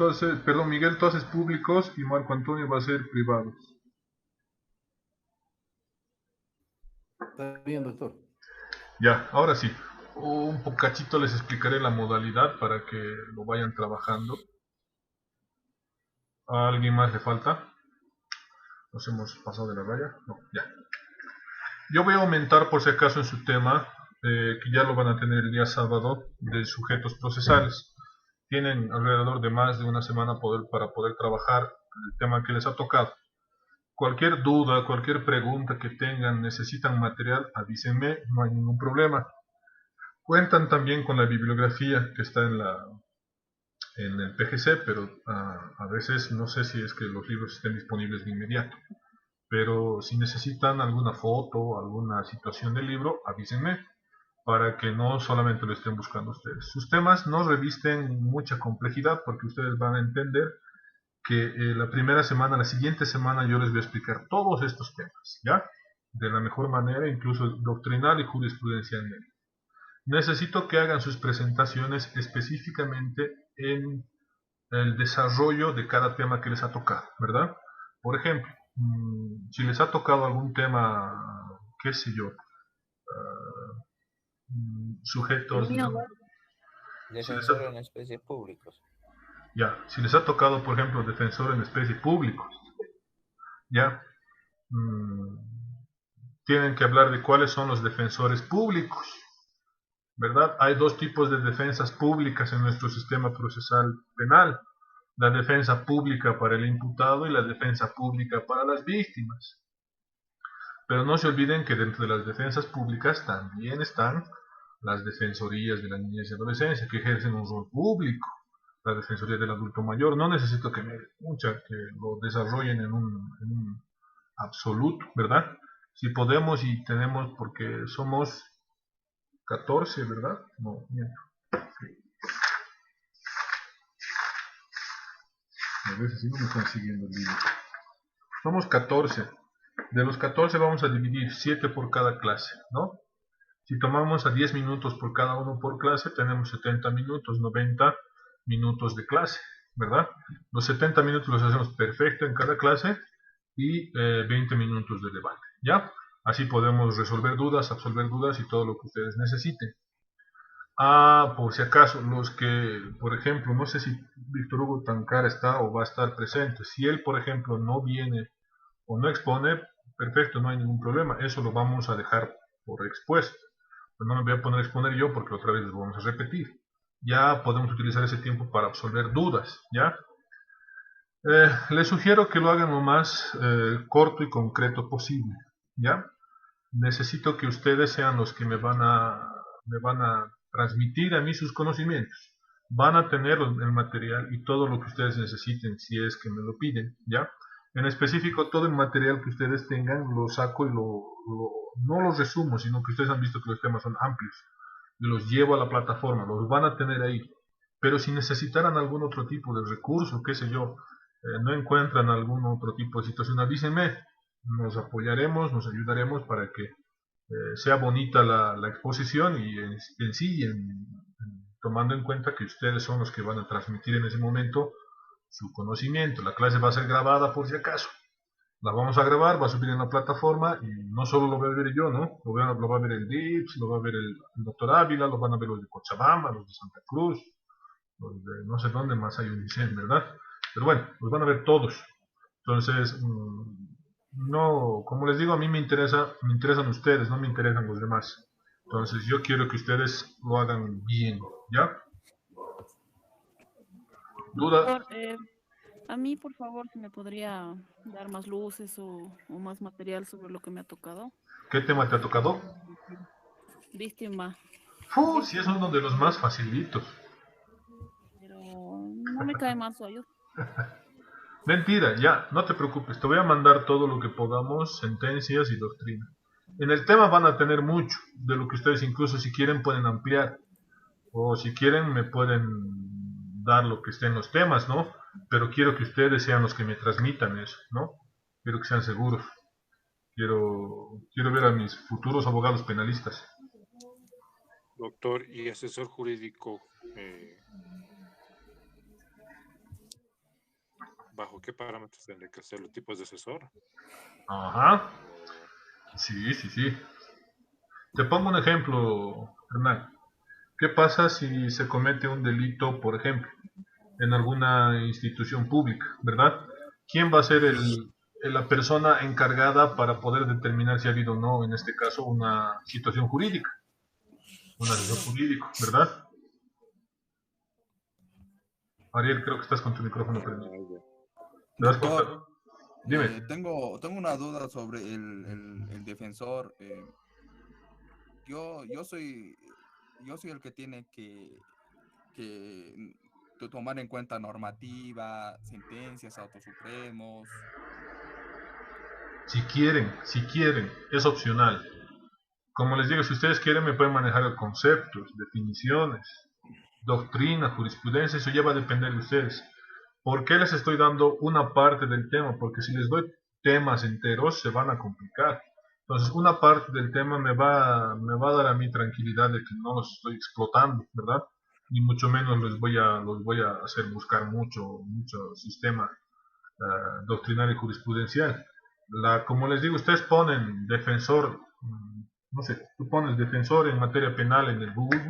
perdón, Miguel, tú haces públicos y Marco Antonio va a ser privados. Está bien, doctor. Ya, ahora sí. Un pocachito les explicaré la modalidad para que lo vayan trabajando. ¿A alguien más le falta? ¿Nos hemos pasado de la raya? No, ya. Yo voy a aumentar por si acaso en su tema, que ya lo van a tener el día sábado, de sujetos procesales. Tienen alrededor de más de una semana para poder trabajar el tema que les ha tocado. Cualquier duda, cualquier pregunta que tengan, necesitan material, avísenme, no hay ningún problema. Cuentan también con la bibliografía que está en el PGC, pero a veces no sé si es que los libros estén disponibles de inmediato. Pero si necesitan alguna foto, alguna situación del libro, avísenme para que no solamente lo estén buscando ustedes. Sus temas no revisten mucha complejidad porque ustedes van a entender que la primera semana, la siguiente semana yo les voy a explicar todos estos temas, ¿ya? De la mejor manera, incluso doctrinal y jurisprudencialmente. Necesito que hagan sus presentaciones específicamente en el desarrollo de cada tema que les ha tocado, ¿verdad? Por ejemplo, si les ha tocado algún tema, qué sé yo, sujetos... Defensor en especies públicos. Ya, si les ha tocado, por ejemplo, defensor en especies públicos, ya, tienen que hablar de cuáles son los defensores públicos, ¿verdad? Hay dos tipos de defensas públicas en nuestro sistema procesal penal. La defensa pública para el imputado y la defensa pública para las víctimas. Pero no se olviden que dentro de las defensas públicas también están las defensorías de la niñez y adolescencia, que ejercen un rol público. La defensoría del adulto mayor, no necesito que lo desarrollen en un absoluto, ¿verdad? Si podemos y tenemos, porque somos 14, ¿verdad? No, miento. A veces sí no me están siguiendo el libro. Somos 14. De los 14 vamos a dividir 7 por cada clase, ¿no? Si tomamos a 10 minutos por cada uno por clase, tenemos 70 minutos, 90 minutos de clase, ¿verdad? Los 70 minutos los hacemos perfecto en cada clase y 20 minutos de debate, ¿ya? Así podemos resolver dudas, absolver dudas y todo lo que ustedes necesiten. Por si acaso, los que, por ejemplo, no sé si Víctor Hugo Tancara está o va a estar presente. Si él, por ejemplo, no viene o no expone, perfecto, no hay ningún problema. Eso lo vamos a dejar por expuesto. Pero no me voy a poner a exponer yo porque otra vez les vamos a repetir. Ya podemos utilizar ese tiempo para absolver dudas, ¿ya? Les sugiero que lo hagan lo más corto y concreto posible, ¿ya? Necesito que ustedes sean los que me van a transmitir a mí sus conocimientos. Van a tener el material y todo lo que ustedes necesiten si es que me lo piden, ¿ya? En específico, todo el material que ustedes tengan lo saco y no los resumo, sino que ustedes han visto que los temas son amplios. Y los llevo a la plataforma, los van a tener ahí. Pero si necesitaran algún otro tipo de recurso, qué sé yo, no encuentran algún otro tipo de situación, avísenme. Nos apoyaremos, nos ayudaremos para que sea bonita la exposición y en sí, tomando en cuenta que ustedes son los que van a transmitir en ese momento su conocimiento. La clase va a ser grabada por si acaso. La vamos a grabar, va a subir en la plataforma y no solo lo voy a ver yo, ¿no? Lo va a ver el DIPS, lo va a ver el doctor Ávila, lo van a ver los de Cochabamba, los de Santa Cruz, los de no sé dónde más hay un ICEN, ¿verdad? Pero bueno, los van a ver todos. Entonces, no, como les digo, a mí me interesan ustedes, no me interesan los demás. Entonces yo quiero que ustedes lo hagan bien, ¿ya? ¿Duda? Doctor, a mí, por favor, si me podría dar más luces o más material sobre lo que me ha tocado. ¿Qué tema te ha tocado? Víctima. Sí, es uno de los más facilitos. Pero no me cae más suyo. Mentira, ya, no te preocupes, te voy a mandar todo lo que podamos, sentencias y doctrina. En el tema van a tener mucho, de lo que ustedes incluso si quieren pueden ampliar, o si quieren me pueden dar lo que esté en los temas, ¿no? Pero quiero que ustedes sean los que me transmitan eso, ¿no? Quiero que sean seguros. Quiero ver a mis futuros abogados penalistas. Doctor, ¿y asesor jurídico? ¿Bajo qué parámetros tendría que ser los tipos de asesor? Ajá. Sí. Te pongo un ejemplo, Hernán. ¿Qué pasa si se comete un delito, por ejemplo, en alguna institución pública, ¿verdad? ¿Quién va a ser la persona encargada para poder determinar si ha habido o no, en este caso, una situación jurídica, un asesor jurídico, ¿verdad? Ariel, creo que estás con tu micrófono prendido. ¿Te das cuenta? Doctor, Dime. tengo una duda sobre el defensor. Yo soy el que tiene que tomar en cuenta normativa, sentencias, autos supremos. Si quieren, es opcional. Como les digo, si ustedes quieren me pueden manejar conceptos, definiciones, doctrina, jurisprudencia, eso ya va a depender de ustedes. ¿Por qué les estoy dando una parte del tema? Porque si les doy temas enteros se van a complicar. Entonces una parte del tema me va a dar a mí tranquilidad de que no los estoy explotando, ¿verdad? Ni mucho menos los voy a hacer buscar mucho sistema doctrinal y jurisprudencial. Como les digo, ustedes ponen defensor, no sé, tú pones defensor en materia penal en el Google,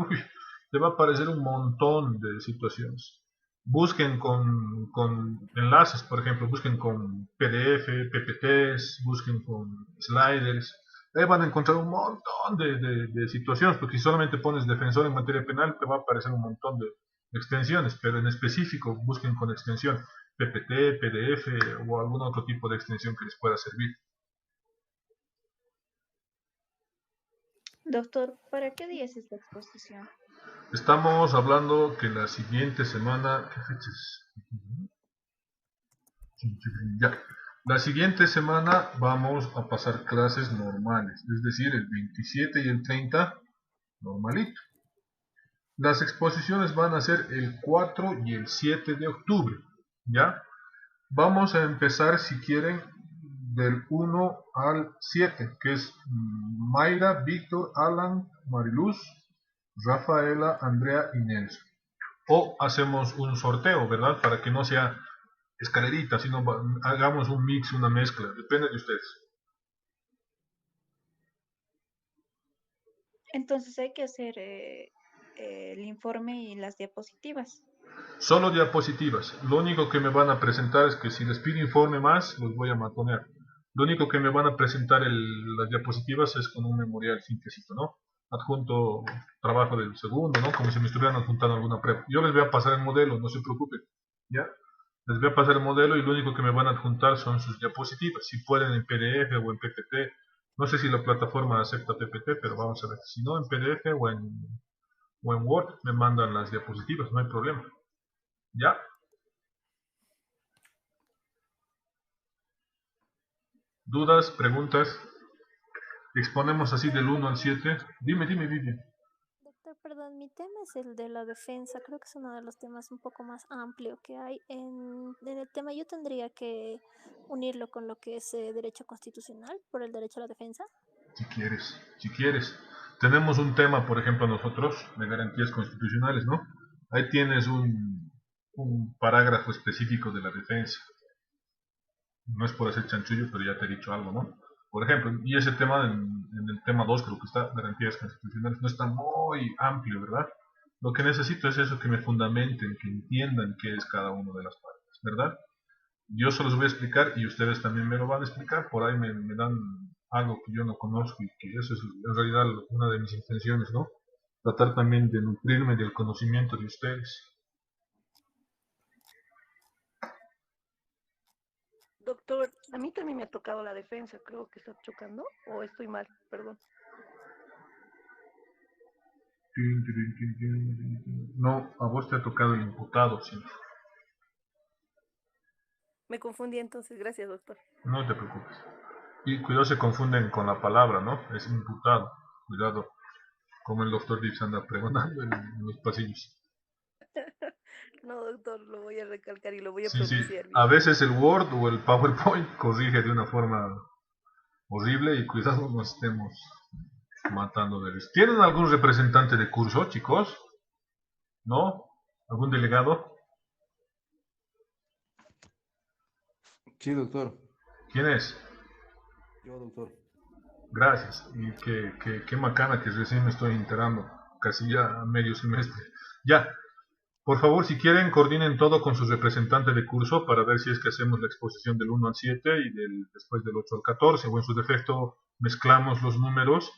te va a aparecer un montón de situaciones. Busquen con enlaces, por ejemplo, busquen con PDF, PPTs, busquen con sliders. Ahí van a encontrar un montón de situaciones, porque si solamente pones defensor en materia penal, te va a aparecer un montón de extensiones, pero en específico busquen con extensión PPT, PDF o algún otro tipo de extensión que les pueda servir. Doctor, ¿para qué día es esta exposición? Estamos hablando que la siguiente semana, ¿qué fechas? Ya. La siguiente semana vamos a pasar clases normales, es decir, el 27 y el 30, normalito. Las exposiciones van a ser el 4 y el 7 de octubre, ¿ya? Vamos a empezar, si quieren, del 1 al 7, que es Mayra, Víctor, Alan, Mariluz, Rafaela, Andrea y Nelson. O hacemos un sorteo, ¿verdad? Para que no sea escalerita, sino hagamos un mix, una mezcla. Depende de ustedes. Entonces hay que hacer el informe y las diapositivas. Solo diapositivas. Lo único que me van a presentar es que si les pido informe más, los voy a matonear. Lo único que me van a presentar las diapositivas es con un memorial simplecito, ¿no? Adjunto trabajo del segundo, ¿no? Como si me estuvieran adjuntando alguna prueba. Yo les voy a pasar el modelo, no se preocupen, ¿ya? Les voy a pasar el modelo y lo único que me van a adjuntar son sus diapositivas. Si pueden en PDF o en PPT. No sé si la plataforma acepta PPT, pero vamos a ver. Si no, en PDF o en Word me mandan las diapositivas, no hay problema. ¿Ya? ¿Dudas? ¿Preguntas? Exponemos así del 1 al 7. Dime, Vivian. Doctor, perdón, mi tema es el de la defensa. Creo que es uno de los temas un poco más amplio que hay. En el tema yo tendría que unirlo con lo que es derecho constitucional por el derecho a la defensa. Si quieres. Tenemos un tema, por ejemplo, nosotros, de garantías constitucionales, ¿no? Ahí tienes un parágrafo específico de la defensa. No es por hacer chanchullo, pero ya te he dicho algo, ¿no? Por ejemplo, y ese tema en el tema 2 creo que está, garantías constitucionales, no está muy amplio, ¿verdad? Lo que necesito es eso, que me fundamenten, que entiendan qué es cada una de las partes, ¿verdad? Yo se los voy a explicar y ustedes también me lo van a explicar, por ahí me dan algo que yo no conozco y que eso es en realidad una de mis intenciones, ¿no? Tratar también de nutrirme del conocimiento de ustedes. Doctor, a mí también me ha tocado la defensa, creo que está chocando, o estoy mal, perdón. No, a vos te ha tocado el imputado, sí. Me confundí entonces, gracias, doctor. No te preocupes. Y cuidado, se confunden con la palabra, ¿no? Es imputado. Cuidado, como el doctor Dips anda preguntando en los pasillos. No, doctor, lo voy a recalcar y lo voy a Sí. pronunciar bien. A veces el Word o el PowerPoint corrige de una forma horrible y cuidado no estemos matando de risa. ¿Tienen algún representante de curso, chicos? ¿No? ¿Algún delegado? Sí, doctor. ¿Quién es? Yo, doctor. Gracias. Y qué macana que recién me estoy enterando. casi ya medio semestre. Ya, por favor, si quieren, coordinen todo con su representante de curso para ver si es que hacemos la exposición del 1 al 7 y después del 8 al 14, o en su defecto mezclamos los números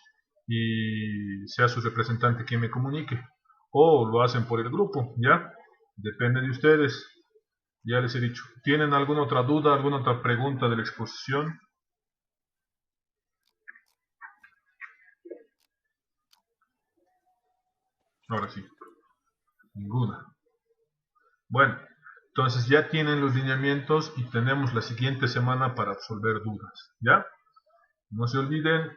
y sea su representante quien me comunique. O lo hacen por el grupo, ¿ya? Depende de ustedes. Ya les he dicho. ¿Tienen alguna otra duda, alguna otra pregunta de la exposición? Ahora sí. Ninguna. Bueno, entonces ya tienen los lineamientos y tenemos la siguiente semana para resolver dudas, ¿ya? No se olviden,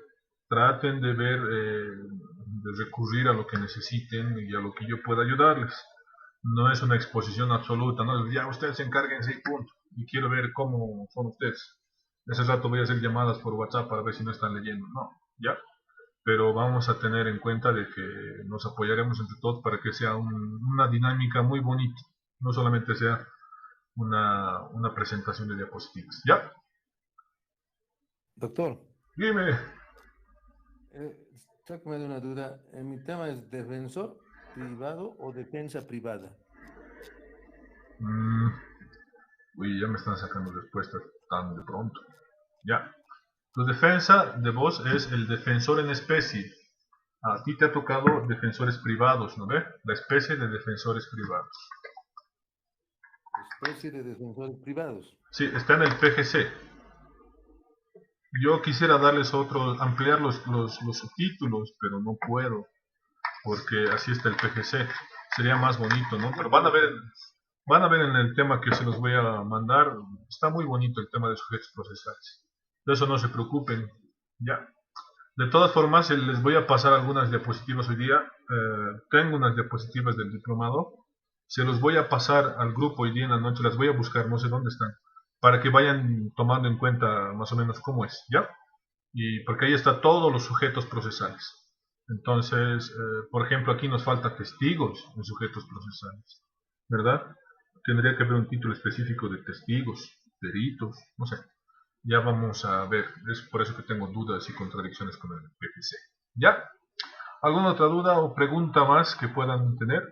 traten de ver, de recurrir a lo que necesiten y a lo que yo pueda ayudarles. No es una exposición absoluta, no, ya ustedes se encarguen 6 puntos y quiero ver cómo son ustedes. Ese rato voy a hacer llamadas por WhatsApp para ver si no están leyendo, no, ¿ya? Pero vamos a tener en cuenta de que nos apoyaremos entre todos para que sea una dinámica muy bonita, no solamente sea una presentación de diapositivas, ¿ya? Doctor, Dime. sácame de una duda. Mi tema es defensor privado o defensa privada. Uy, ya me están sacando respuestas tan de pronto. Ya. Tu defensa de vos es el defensor en especie. A ti te ha tocado defensores privados, ¿no ve? La especie de defensores privados. Especie de defensores privados. Sí, está en el PGC. Yo quisiera darles ampliar los subtítulos, pero no puedo, porque así está el PGC. Sería más bonito, ¿no? Pero van a ver en el tema que se los voy a mandar, está muy bonito el tema de sujetos procesales. De eso no se preocupen, ya. De todas formas, les voy a pasar algunas diapositivas hoy día. Tengo unas diapositivas del diplomado. Se los voy a pasar al grupo hoy día en la noche, las voy a buscar, no sé dónde están, para que vayan tomando en cuenta más o menos cómo es, ¿ya? Y porque ahí está todos los sujetos procesales. Entonces, por ejemplo, aquí nos falta testigos en sujetos procesales, ¿verdad? Tendría que haber un título específico de testigos, peritos, no sé. Ya vamos a ver, es por eso que tengo dudas y contradicciones con el PGC. ¿Ya? ¿Alguna otra duda o pregunta más que puedan tener?